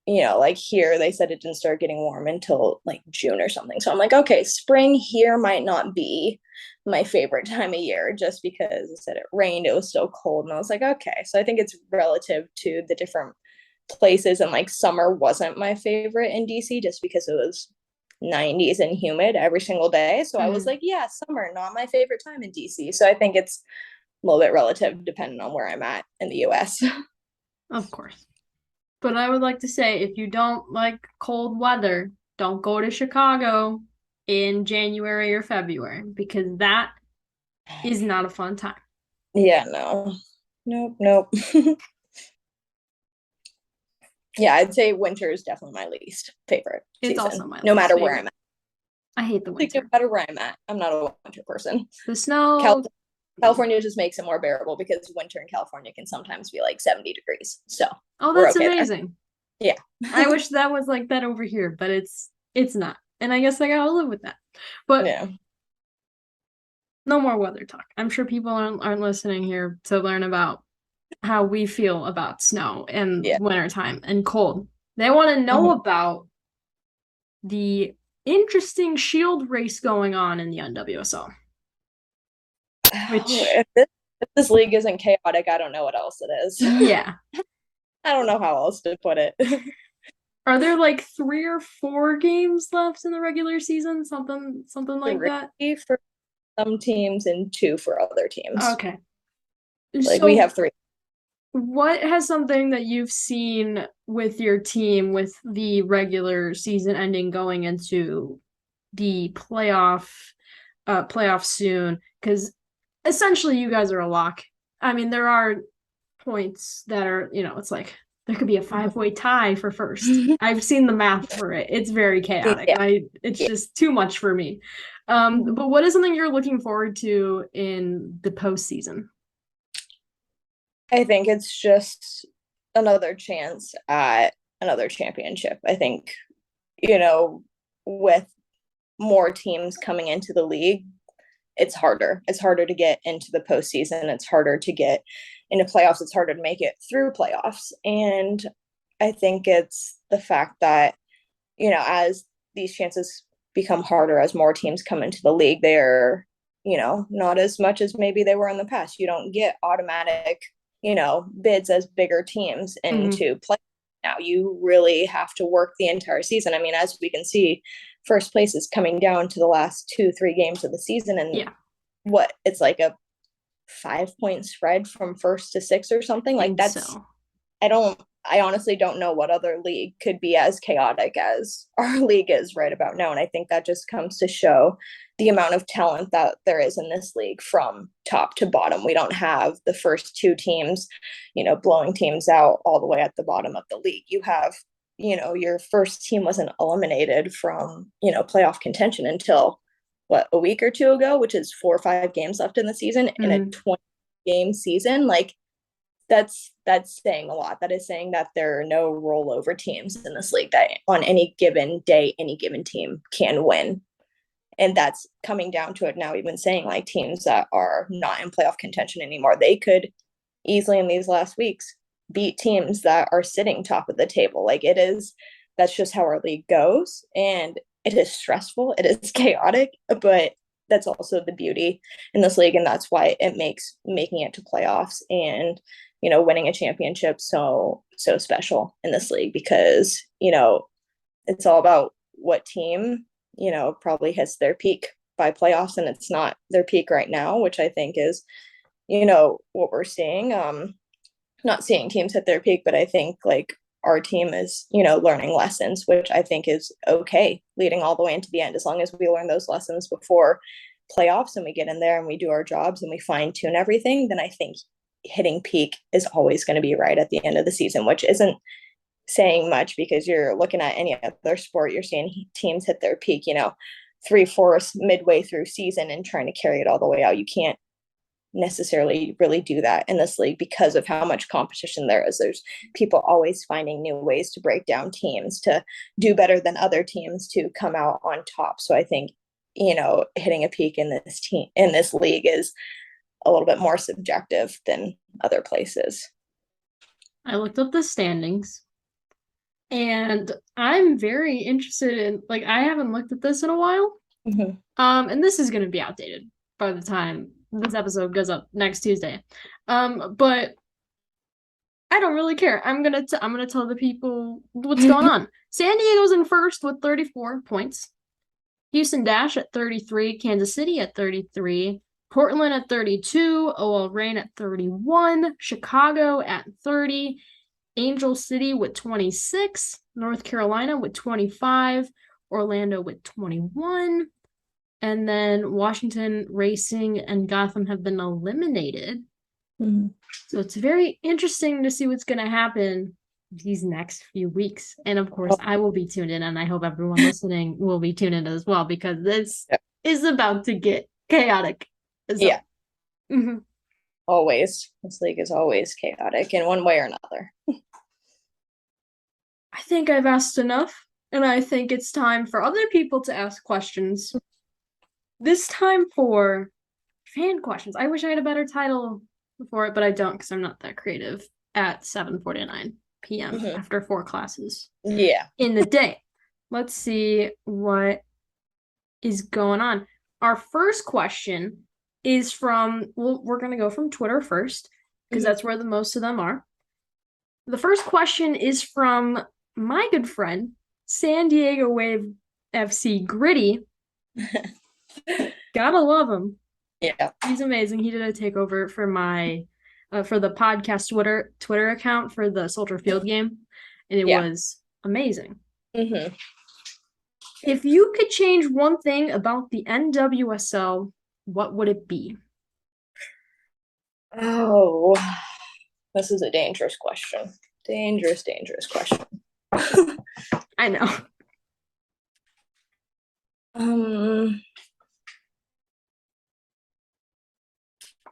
like here, they said it didn't start getting warm until like June or something. So I'm like, okay, spring here might not be my favorite time of year just because I said it rained, it was so cold. And I was like, okay. So I think it's relative to the different places. And like summer wasn't my favorite in DC just because it was 90s and humid every single day. So I was like, yeah, summer, not my favorite time in DC. So I think it's a little bit relative depending on where I'm at in the US. Of course. But I would like to say, if you don't like cold weather, don't go to Chicago in January or February because that is not a fun time. Yeah, no. Nope. Yeah, I'd say winter is definitely my least favorite It's season, also my no matter favorite. where I'm at. I hate the winter. No matter where I'm at, I'm not a winter person. The snow. California just makes it more bearable because winter in California can sometimes be like 70 degrees. So that's okay amazing. There. Yeah. I wish that was like that over here, but it's not. And I guess I gotta live with that. But yeah. No more weather talk. I'm sure people aren't listening here to learn about how we feel about snow and wintertime and cold. They want to know about the interesting Shield race going on in the NWSL. If this league isn't chaotic, I don't know what else it is. Yeah. I don't know how else to put it. Are there like 3 or 4 games left in the regular season? Something like that? 3 for some teams and 2 for other teams. Okay. Like, we have 3. What has something that you've seen with your team with the regular season ending going into the playoff soon? Because essentially you guys are a lock. I mean, there are points that are, it's like there could be a 5-way tie for first. I've seen the math for it. It's very chaotic. Yeah. It's just too much for me. But what is something you're looking forward to in the postseason? I think it's just another chance at another championship. I think, with more teams coming into the league, it's harder. It's harder to get into the postseason. It's harder to get into playoffs. It's harder to make it through playoffs. And I think it's the fact that, as these chances become harder, as more teams come into the league, they're, not as much as maybe they were in the past. You don't get automatic, bids as bigger teams into play. Now you really have to work the entire season. I mean, as we can see, first place is coming down to the last 2-3 games of the season. And it's like a 5-point spread from first to 6 or something like that. So. I honestly don't know what other league could be as chaotic as our league is right about now. And I think that just comes to show the amount of talent that there is in this league from top to bottom. We don't have the first 2 teams, blowing teams out all the way at the bottom of the league. You have, your first team wasn't eliminated from, playoff contention until a week or 2 ago, which is 4 or 5 games left in the season in a 20-game season. Like, that's saying a lot. That is saying that there are no rollover teams in this league, that on any given day, any given team can win. And that's coming down to it now, even saying like teams that are not in playoff contention anymore, they could easily in these last weeks beat teams that are sitting top of the table. Like, that's just how our league goes. And it is stressful. It is chaotic, but that's also the beauty in this league. And that's why it makes making it to playoffs and, winning a championship so special in this league, because, it's all about what team, probably hits their peak by playoffs, and it's not their peak right now, which I think is, what we're seeing. Not seeing teams hit their peak, but I think like our team is, learning lessons, which I think is okay, leading all the way into the end. As long as we learn those lessons before playoffs and we get in there and we do our jobs and we fine tune everything, then I think hitting peak is always going to be right at the end of the season, which isn't saying much because you're looking at any other sport, you're seeing teams hit their peak, 3/4 midway through season and trying to carry it all the way out. You can't necessarily really do that in this league because of how much competition there is. There's people always finding new ways to break down teams, to do better than other teams, to come out on top. So I think, hitting a peak in this league is a little bit more subjective than other places. I looked up the standings and I'm very interested in, like, I haven't looked at this in a while. And this is going to be outdated by the time this episode goes up next Tuesday. But I don't really care. I'm gonna tell the people what's going on. San Diego's in first with 34 points. Houston Dash at 33, Kansas City at 33, Portland at 32, OL Reign at 31, Chicago at 30, Angel City with 26, North Carolina with 25, Orlando with 21, and then Washington, Racing, and Gotham have been eliminated. So it's very interesting to see what's going to happen these next few weeks. And of course, I will be tuned in, and I hope everyone listening will be tuned in as well, because this is about to get chaotic. So. Always. This league is always chaotic in one way or another. I think I've asked enough, and I think it's time for other people to ask questions. This time for fan questions. I wish I had a better title for it, but I don't, because I'm not that creative at 7:49 p.m. after 4 classes in the day. Let's see what is going on? Our first question is from, well, we're going to go from Twitter first because that's where the most of them are. The first question is from my good friend, San Diego Wave FC Gritty. Gotta love him. Yeah. He's amazing. He did a takeover for my for the podcast Twitter account for the Soldier Field game, and it was amazing. Mm-hmm. If you could change one thing about the NWSL, what would it be? Oh, this is a dangerous question. Dangerous question. I know.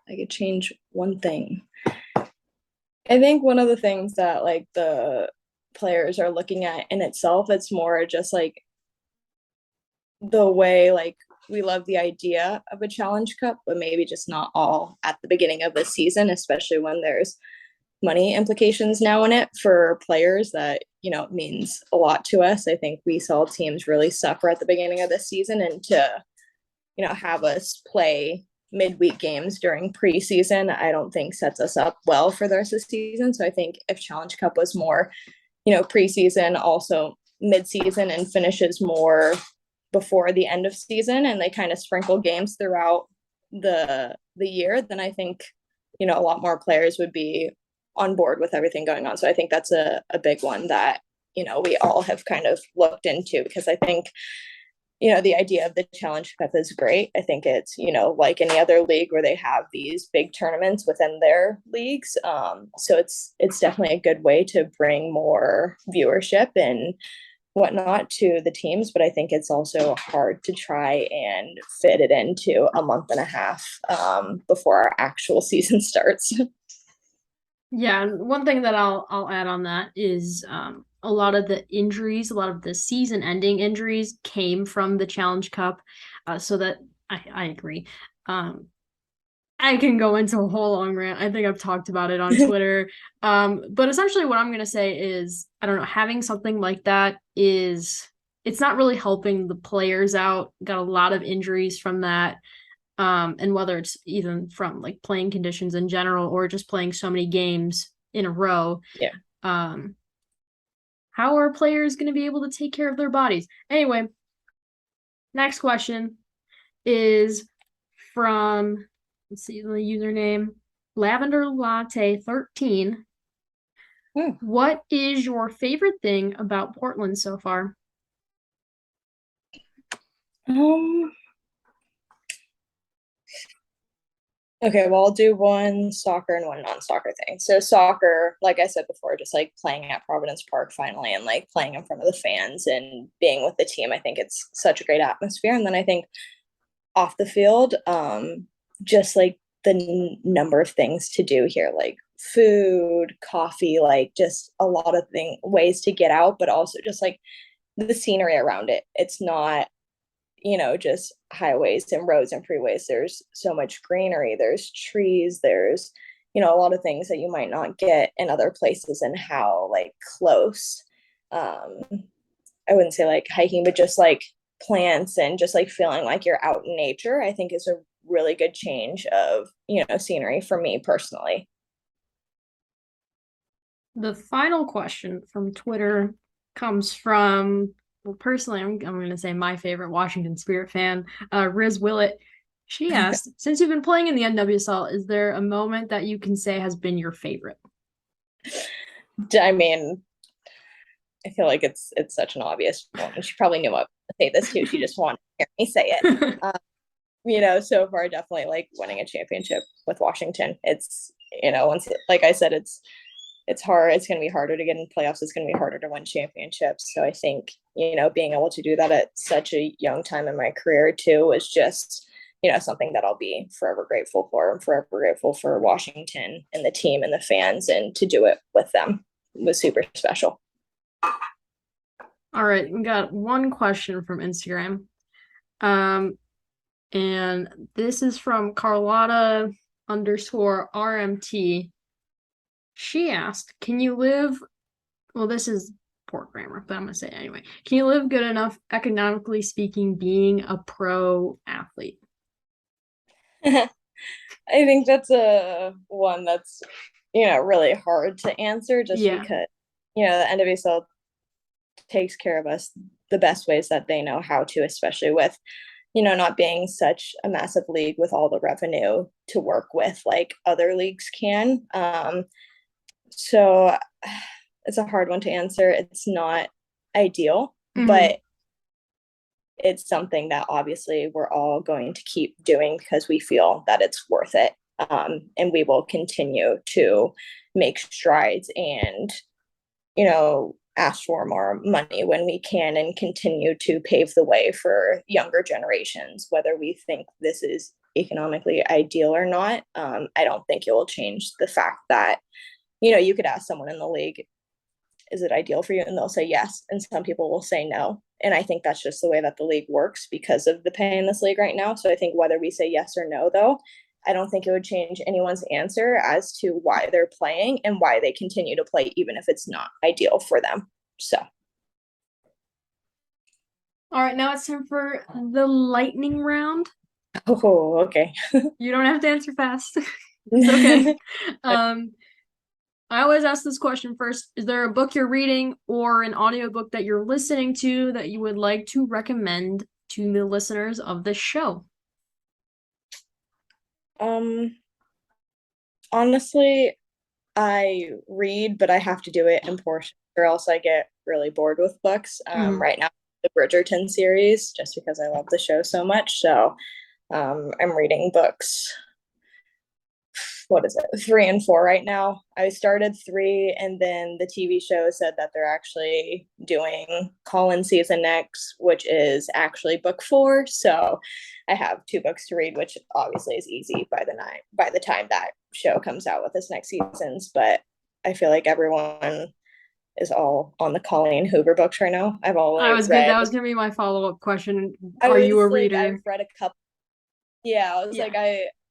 I could change one thing. I think one of the things that like the players are looking at in itself, it's more just like the way like we love the idea of a Challenge Cup, but maybe just not all at the beginning of the season, especially when there's money implications now in it for players that, you know, means a lot to us. I think we saw teams really suffer at the beginning of the season, and to, you know, have us play midweek games during preseason, I don't think sets us up well for the rest of the season. So I think if Challenge Cup was more, you know, preseason, also mid-season, and finishes more before the end of season, and they kind of sprinkle games throughout the year, then I think, you know, a lot more players would be on board with everything going on. So I think that's a big one that, you know, we all have kind of looked into, because I think, you know, the idea of the Challenge Cup is great. I think it's, you know, like any other league where they have these big tournaments within their leagues. So it's definitely a good way to bring more viewership and whatnot to the teams, but I think it's also hard to try and fit it into a month and a half before our actual season starts. Yeah, one thing that I'll add on that is a lot of the injuries, a lot of the season-ending injuries came from the Challenge Cup, so that I agree. I can go into a whole long rant. I think I've talked about it on Twitter. But essentially what I'm going to say is, I don't know, having something like that it's not really helping the players out. Got a lot of injuries from that. And whether it's even from like playing conditions in general or just playing so many games in a row. Yeah. How are players going to be able to take care of their bodies? Anyway, next question is from, let's see the username, Lavender Latte 13. What is your favorite thing about Portland so far? Okay, well, I'll do one soccer and one non-soccer thing. So soccer, like I said before, just like playing at Providence Park finally, and like playing in front of the fans and being with the team. I think it's such a great atmosphere. And then I think off the field, just like the number of things to do here, like food, coffee, like just a lot of ways to get out, but also just like the scenery around it. It's not, you know, just highways and roads and freeways. There's so much greenery, there's trees, there's, you know, a lot of things that you might not get in other places, and how like close, I wouldn't say like hiking, but just like plants and just like feeling like you're out in nature, I think is a really good change of, you know, scenery for me personally. The final question from Twitter comes from, well, personally, I'm going to say my favorite Washington Spirit fan, Riz Willett. She asked, since you've been playing in the NWSL, is there a moment that you can say has been your favorite? I mean, I feel like it's such an obvious one. She probably knew I would say this too. She just wanted to hear me say it. You know, so far, definitely like winning a championship with Washington. It's, you know, once, like I said, it's hard. It's going to be harder to get in playoffs. It's going to be harder to win championships. So I think, you know, being able to do that at such a young time in my career too was just, you know, something that I'll be forever grateful for. I'm forever grateful for Washington and the team and the fans, and to do it with them was super special. All right, we got one question from Instagram. And this is from Carlotta_RMT. She asked, can you live, well, this is poor grammar, but I'm going to say it anyway. Can you live good enough, economically speaking, being a pro athlete? I think that's a one that's, really hard to answer just because, the NWSL takes care of us the best ways that they know how to, especially with, not being such a massive league with all the revenue to work with like other leagues can. So it's a hard one to answer. It's not ideal, but it's something that obviously we're all going to keep doing because we feel that it's worth it. And we will continue to make strides and, ask for more money when we can and continue to pave the way for younger generations, whether we think this is economically ideal or not. I don't think it will change the fact that, you could ask someone in the league, is it ideal for you? And they'll say yes. And some people will say no. And I think that's just the way that the league works because of the pay in this league right now. So I think whether we say yes or no, though, I don't think it would change anyone's answer as to why they're playing and why they continue to play, even if it's not ideal for them. So. All right, now it's time for the lightning round. Oh, okay. You don't have to answer fast. It's okay. I always ask this question first. Is there a book you're reading or an audiobook that you're listening to that you would like to recommend to the listeners of this show? Honestly, I read, but I have to do it in portions or else I get really bored with books. Right now, the Bridgerton series, just because I love the show so much. So I'm reading books. What is it? 3 and 4 right now. I started 3 and then the TV show said that they're actually doing call-in season next, which is actually book 4. So I have 2 books to read, which obviously is easy by the time that show comes out with this next seasons. But I feel like everyone is all on the Colleen Hoover books right now. That was going to be my follow-up question. Are you a reader? I've read a couple. Yeah,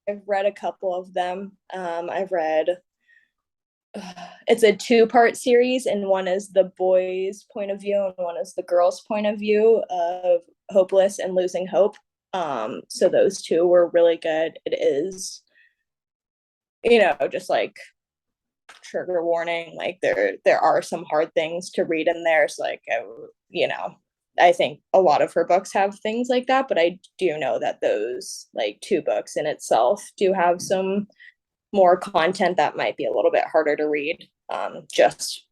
I've read a couple of them. I've read, it's a 2-part series, and one is the boys' point of view, and one is the girls' point of view of Hopeless and Losing Hope. So those 2 were really good. It is, just like trigger warning, like there are some hard things to read in there. So like, I think a lot of her books have things like that, but I do know that those like 2 books in itself do have some more content that might be a little bit harder to read, just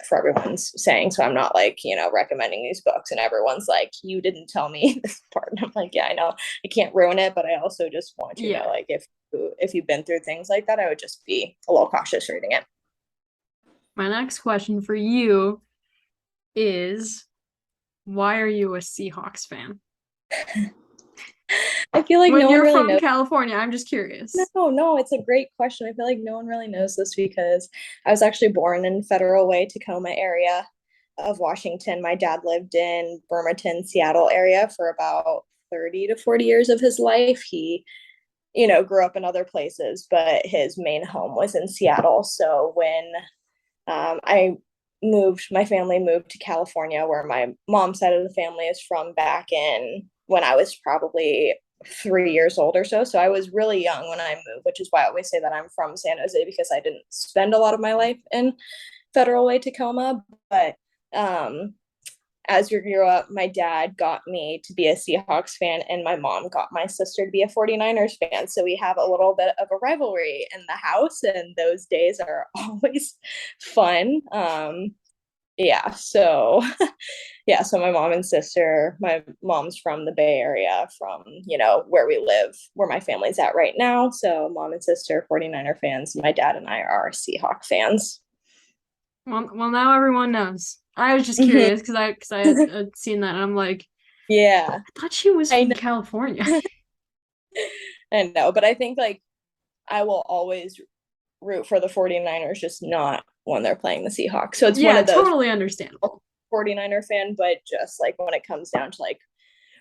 for everyone's saying. So I'm not like, recommending these books and everyone's like, you didn't tell me this part. And I'm like, yeah, I know I can't ruin it, but I also just want you to know, like, if you've been through things like that, I would just be a little cautious reading it. My next question for you is, why are you a Seahawks fan? I feel like when no you're one really from knows. California, I'm just curious. No, it's a great question. I feel like no one really knows this because I was actually born in Federal Way, Tacoma area of Washington. My dad lived in Bremerton, Seattle area for about 30 to 40 years of his life. He, grew up in other places, but his main home was in Seattle. So when my family moved to California, where my mom's side of the family is from, back in when I was probably 3 years old or so. So I was really young when I moved, which is why I always say that I'm from San Jose, because I didn't spend a lot of my life in Federal Way, Tacoma. But as we grew up, my dad got me to be a Seahawks fan, and my mom got my sister to be a 49ers fan. So we have a little bit of a rivalry in the house, and those days are always fun. So my mom and sister, my mom's from the Bay Area, from, where we live, where my family's at right now. So mom and sister, 49er fans. My dad and I are Seahawk fans. Well, now everyone knows. I was just curious because I had seen that, and I'm like, yeah, I thought she was from California. I know, but I think like I will always root for the 49ers, just not when they're playing the Seahawks. So it's one of those totally understandable 49er fan, but just like when it comes down to like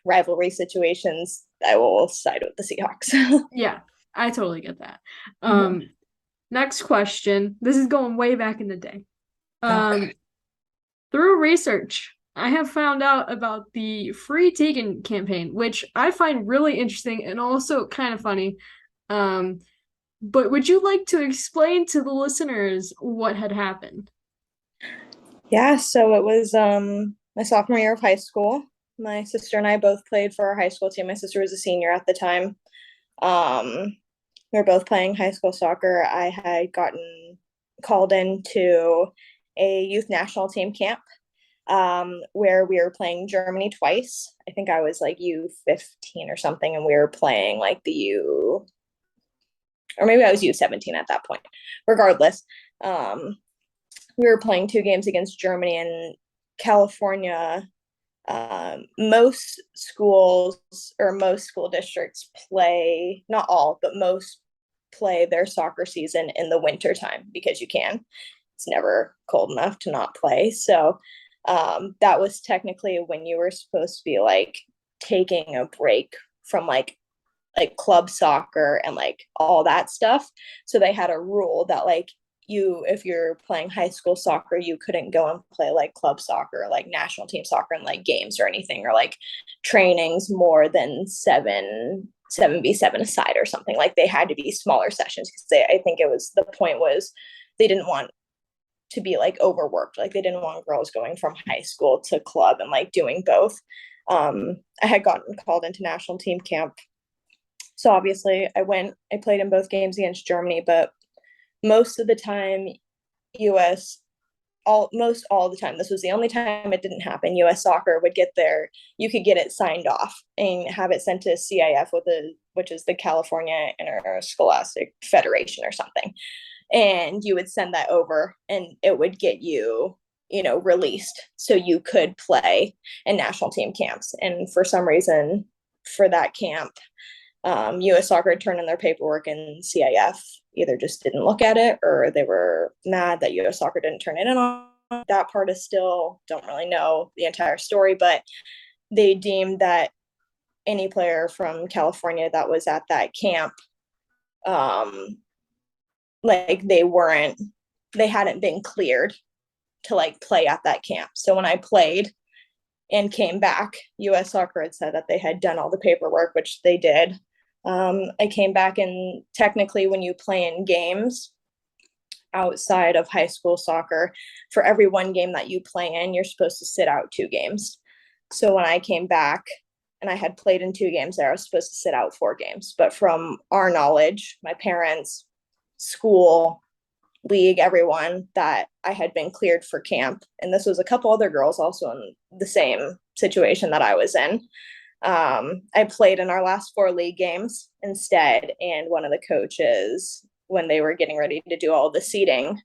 rivalry situations, I will side with the Seahawks. Yeah, I totally get that. Next question. This is going way back in the day. Through research, I have found out about the Free Tegan campaign, which I find really interesting and also kind of funny. Um, but would you like to explain to the listeners what had happened? Yeah, so it was my sophomore year of high school. My sister and I both played for our high school team. My sister was a senior at the time. We were both playing high school soccer. I had gotten called into a youth national team camp where we were playing Germany twice. I think I was like U15 or something, and we were playing like or maybe I was U17 at that point. Regardless, we were playing 2 games against Germany in California. Most schools or most school districts play, not all, but most play their soccer season in the winter time because you can. It's never cold enough to not play. So that was technically when you were supposed to be like taking a break from like club soccer and like all that stuff. So they had a rule that like if you're playing high school soccer, you couldn't go and play like club soccer, like national team soccer and like games or anything, or like trainings more than 7v7 aside or something. Like they had to be smaller sessions because I think the point was they didn't want to be like overworked. Like they didn't want girls going from high school to club and like doing both. I had gotten called into national team camp. So obviously I played in both games against Germany, but most of the time almost all the time, this was the only time it didn't happen, US soccer would get you could get it signed off and have it sent to CIF which is the California Interscholastic Federation or something. And you would send that over and it would get you released so you could play in national team camps. And for some reason for that camp, US soccer turned in their paperwork and CIF either just didn't look at it or they were mad that US soccer didn't turn it in on. That part is still, don't really know the entire story, but they deemed that any player from California that was at that camp, like they hadn't been cleared to like play at that camp. So when I played and came back, US soccer had said that they had done all the paperwork, which they did. I came back, and technically when you play in games outside of high school soccer, for every 1 game that you play in, you're supposed to sit out 2 games. So when I came back and I had played in 2 games there, I was supposed to sit out 4 games. But from our knowledge, my parents, school, league, everyone, that I had been cleared for camp. And this was a couple other girls also in the same situation that I was in. I played in our last 4 league games instead, and one of the coaches, when they were getting ready to do all the seating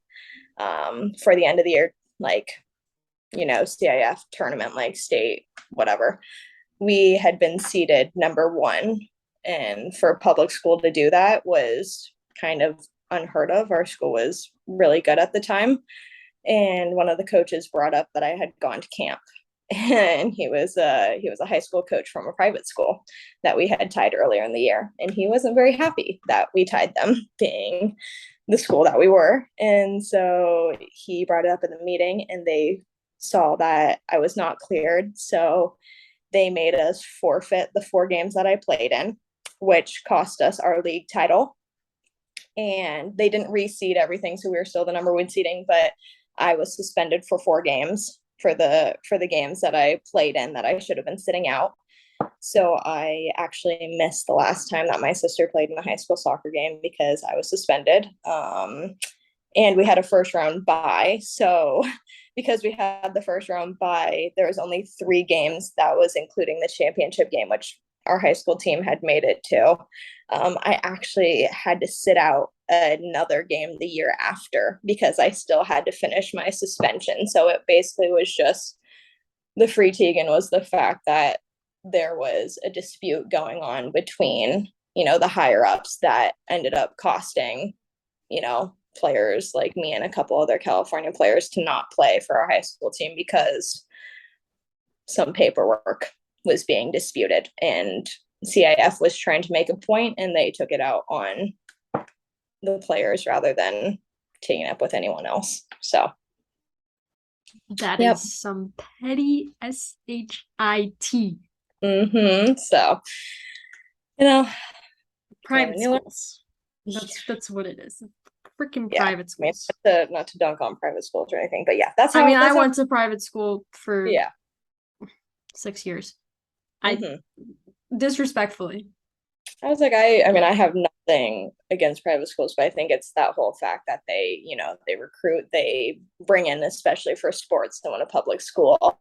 for the end of the year, like CIF tournament, like state, whatever, we had been seated number 1, and for public school to do that was kind of unheard of. Our school was really good at the time, and one of the coaches brought up that I had gone to camp. And he was a high school coach from a private school that we had tied earlier in the year, and he wasn't very happy that we tied them, being the school that we were. And so he brought it up in the meeting, and they saw that I was not cleared, so they made us forfeit the 4 games that I played in, which cost us our league title. And they didn't reseed everything, so we were still the number 1 seeding, but I was suspended for 4 games for the games that I played in that I should have been sitting out. So I actually missed the last time that my sister played in a high school soccer game because I was suspended. And we had a first round bye. So because we had the first round bye, there was only 3 games that was including the championship game, which our high school team had made it to. I actually had to sit out another game the year after because I still had to finish my suspension. So it basically was just the Free Tegan was the fact that there was a dispute going on between, the higher ups that ended up costing, players like me and a couple other California players to not play for our high school team because some paperwork was being disputed, and CIF was trying to make a point, and they took it out on the players rather than taking it up with anyone else. So That is some petty S-H-I-T. So, Private schools. That's what it is. Freaking private schools. Not to dunk on private schools or anything, but that's how. I mean, I went to private school for 6 years. Disrespectfully. I was like, I have nothing against private schools, but I think it's that whole fact that they, they recruit, they bring in, especially for sports, so when a public school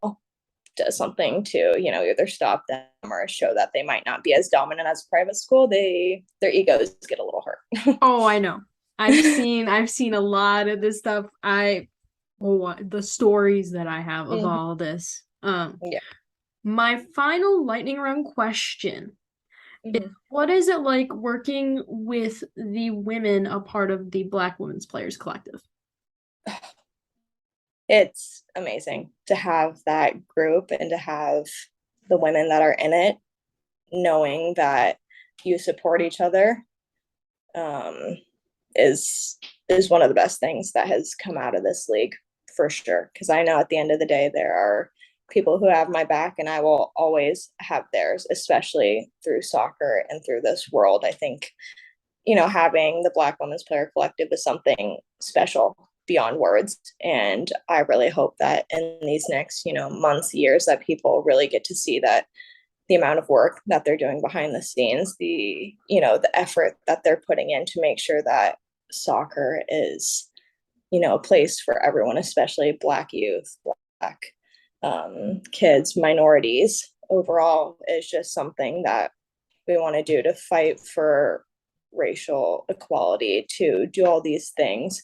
does something to, either stop them or show that they might not be as dominant as a private school, their egos get a little hurt. Oh, I know. I've seen a lot of this stuff. The stories that I have of all this. My final lightning round question is, what is it like working with the women a part of the Black Women's Players Collective? It's amazing to have that group and to have the women that are in it, knowing that you support each other, is one of the best things that has come out of this league, for sure. Because I know at the end of the day, there are people who have my back, and I will always have theirs, especially through soccer and through this world. I think, having the Black Women's Player Collective is something special beyond words. And I really hope that in these next, months, years, that people really get to see that the amount of work that they're doing behind the scenes, the effort that they're putting in to make sure that soccer is, a place for everyone, especially Black youth, Black kids, minorities overall, is just something that we want to do to fight for racial equality, to do all these things.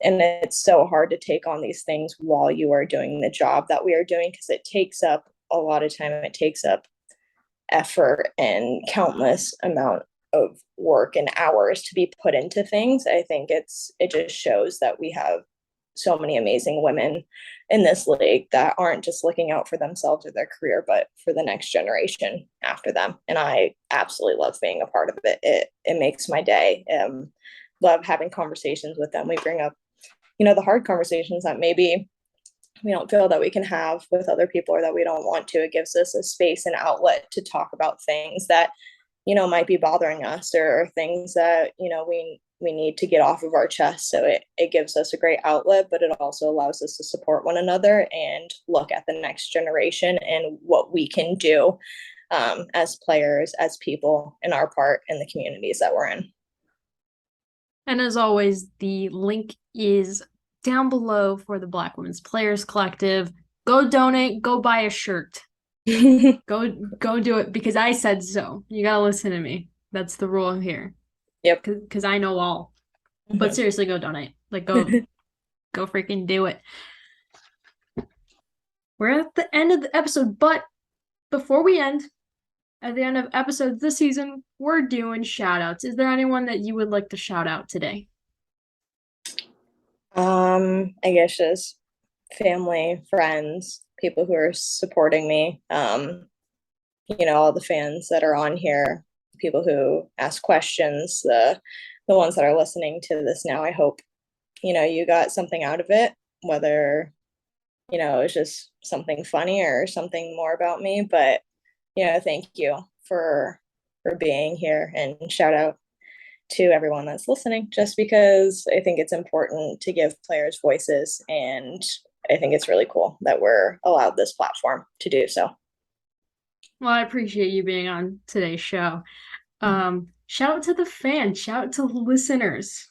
And it's so hard to take on these things while you are doing the job that we are doing, because it takes up a lot of time. It takes up effort and countless amount of work and hours to be put into things. I think it just shows that we have so many amazing women in this league that aren't just looking out for themselves or their career, but for the next generation after them. And I absolutely love being a part of it. It makes my day. Love having conversations with them. We bring up, the hard conversations that maybe we don't feel that we can have with other people, or that we don't want to. It gives us a space and outlet to talk about things that, might be bothering us, or things that, we need to get off of our chest. So it gives us a great outlet, but it also allows us to support one another and look at the next generation and what we can do as players, as people, in our part in the communities that we're in. And as always, the link is down below for the Black Women's Players Collective. Go donate, go buy a shirt. Go do it, because I said so. You gotta listen to me. That's the rule here. Yep. Because I know all. But seriously, go donate. Go freaking do it. We're at the end of the episode, but before we end, at the end of episodes this season, we're doing shout outs. Is there anyone that you would like to shout out today? I guess just family, friends, people who are supporting me, all the fans that are on here, people who ask questions, the ones that are listening to this now. I hope, you got something out of it, whether, it's just something funny or something more about me. But, thank you for being here, and shout out to everyone that's listening, just because I think it's important to give players voices, and I think it's really cool that we're allowed this platform to do so. Well, I appreciate you being on today's show. Shout out to the fans, shout out to the listeners.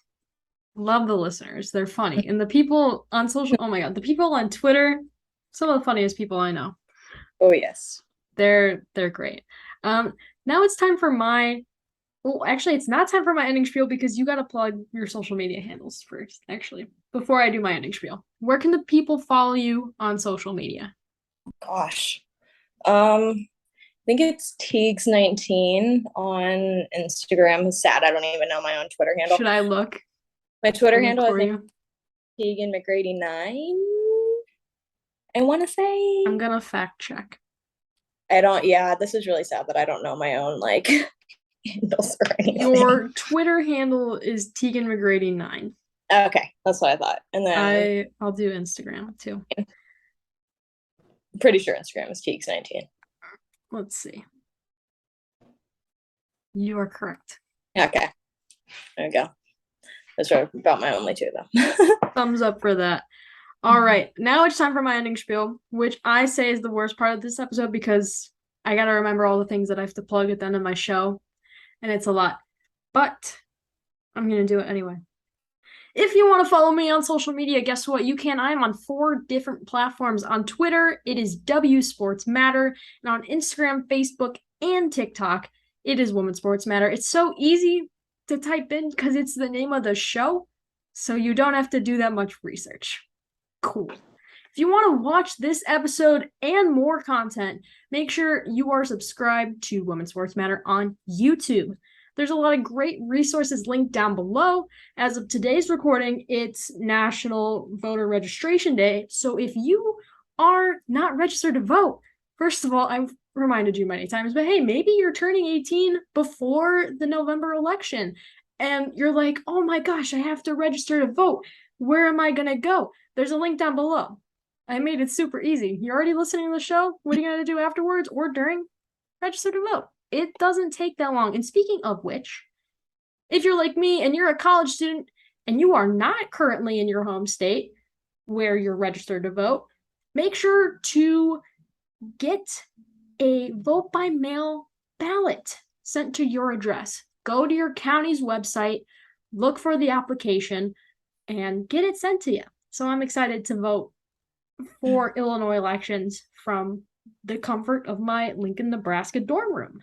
Love the listeners. They're funny. And the people on social, oh my God, the people on Twitter, some of the funniest people I know. Oh, yes. They're great. Now it's time for it's not time for my ending spiel, because you got to plug your social media handles first, actually, before I do my ending spiel. Where can the people follow you on social media? Gosh. I think it's Teagues19 on Instagram. It's sad, I don't even know my own Twitter handle. Should I look? My Twitter handle, I think, Tegan McGrady 9. I want to say. I'm gonna fact check. This is really sad that I don't know my own handles or anything. Your Twitter handle is Tegan McGrady 9. Okay, that's what I thought. And then I'll do Instagram too. pretty sure Instagram is Teeks19. Let's see. You are correct. Okay. There we go. That's right, about my only two, though. Thumbs up for that. All right. Now it's time for my ending spiel, which I say is the worst part of this episode because I got to remember all the things that I have to plug at the end of my show, and it's a lot. But I'm going to do it anyway. If you want to follow me on social media, guess what? You can. I'm on 4 different platforms. On Twitter, it is W Sports Matter. And on Instagram, Facebook, and TikTok, it is Women's Sports Matter. It's so easy to type in because it's the name of the show, so you don't have to do that much research. Cool. If you want to watch this episode and more content, make sure you are subscribed to Women's Sports Matter on YouTube. There's a lot of great resources linked down below. As of today's recording, it's National Voter Registration Day. So if you are not registered to vote, first of all, I've reminded you many times, but hey, maybe you're turning 18 before the November election and you're like, oh my gosh, I have to register to vote. Where am I going to go? There's a link down below. I made it super easy. You're already listening to the show. What are you going to do afterwards or during? Register to vote. It doesn't take that long. And speaking of which, if you're like me and you're a college student and you are not currently in your home state where you're registered to vote, make sure to get a vote by mail ballot sent to your address. Go to your county's website, look for the application, and get it sent to you. So I'm excited to vote for Illinois elections from the comfort of my Lincoln, Nebraska dorm room.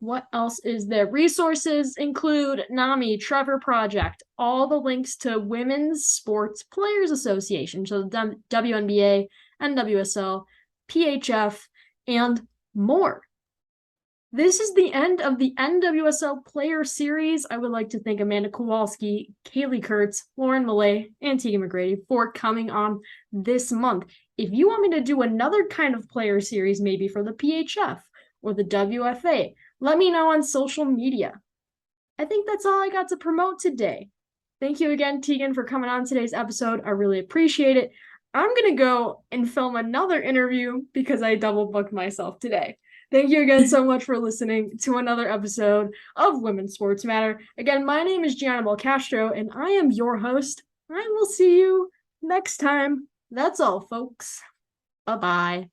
What else is there? Resources include NAMI, Trevor Project, all the links to Women's Sports Players Association, so the WNBA, NWSL, PHF, and more. This is the end of the NWSL Player Series. I would like to thank Amanda Kowalski, Kaylee Kurtz, Lauren Millay, and Tegan McGrady for coming on this month. If you want me to do another kind of player series, maybe for the PHF or the WFA, let me know on social media. I think that's all I got to promote today. Thank you again, Tegan, for coming on today's episode. I really appreciate it. I'm going to go and film another interview because I double booked myself today. Thank you again so much for listening to another episode of Women's Sports Matter. Again, my name is Gianna Belcastro, and I am your host. I will see you next time. That's all, folks. Bye-bye.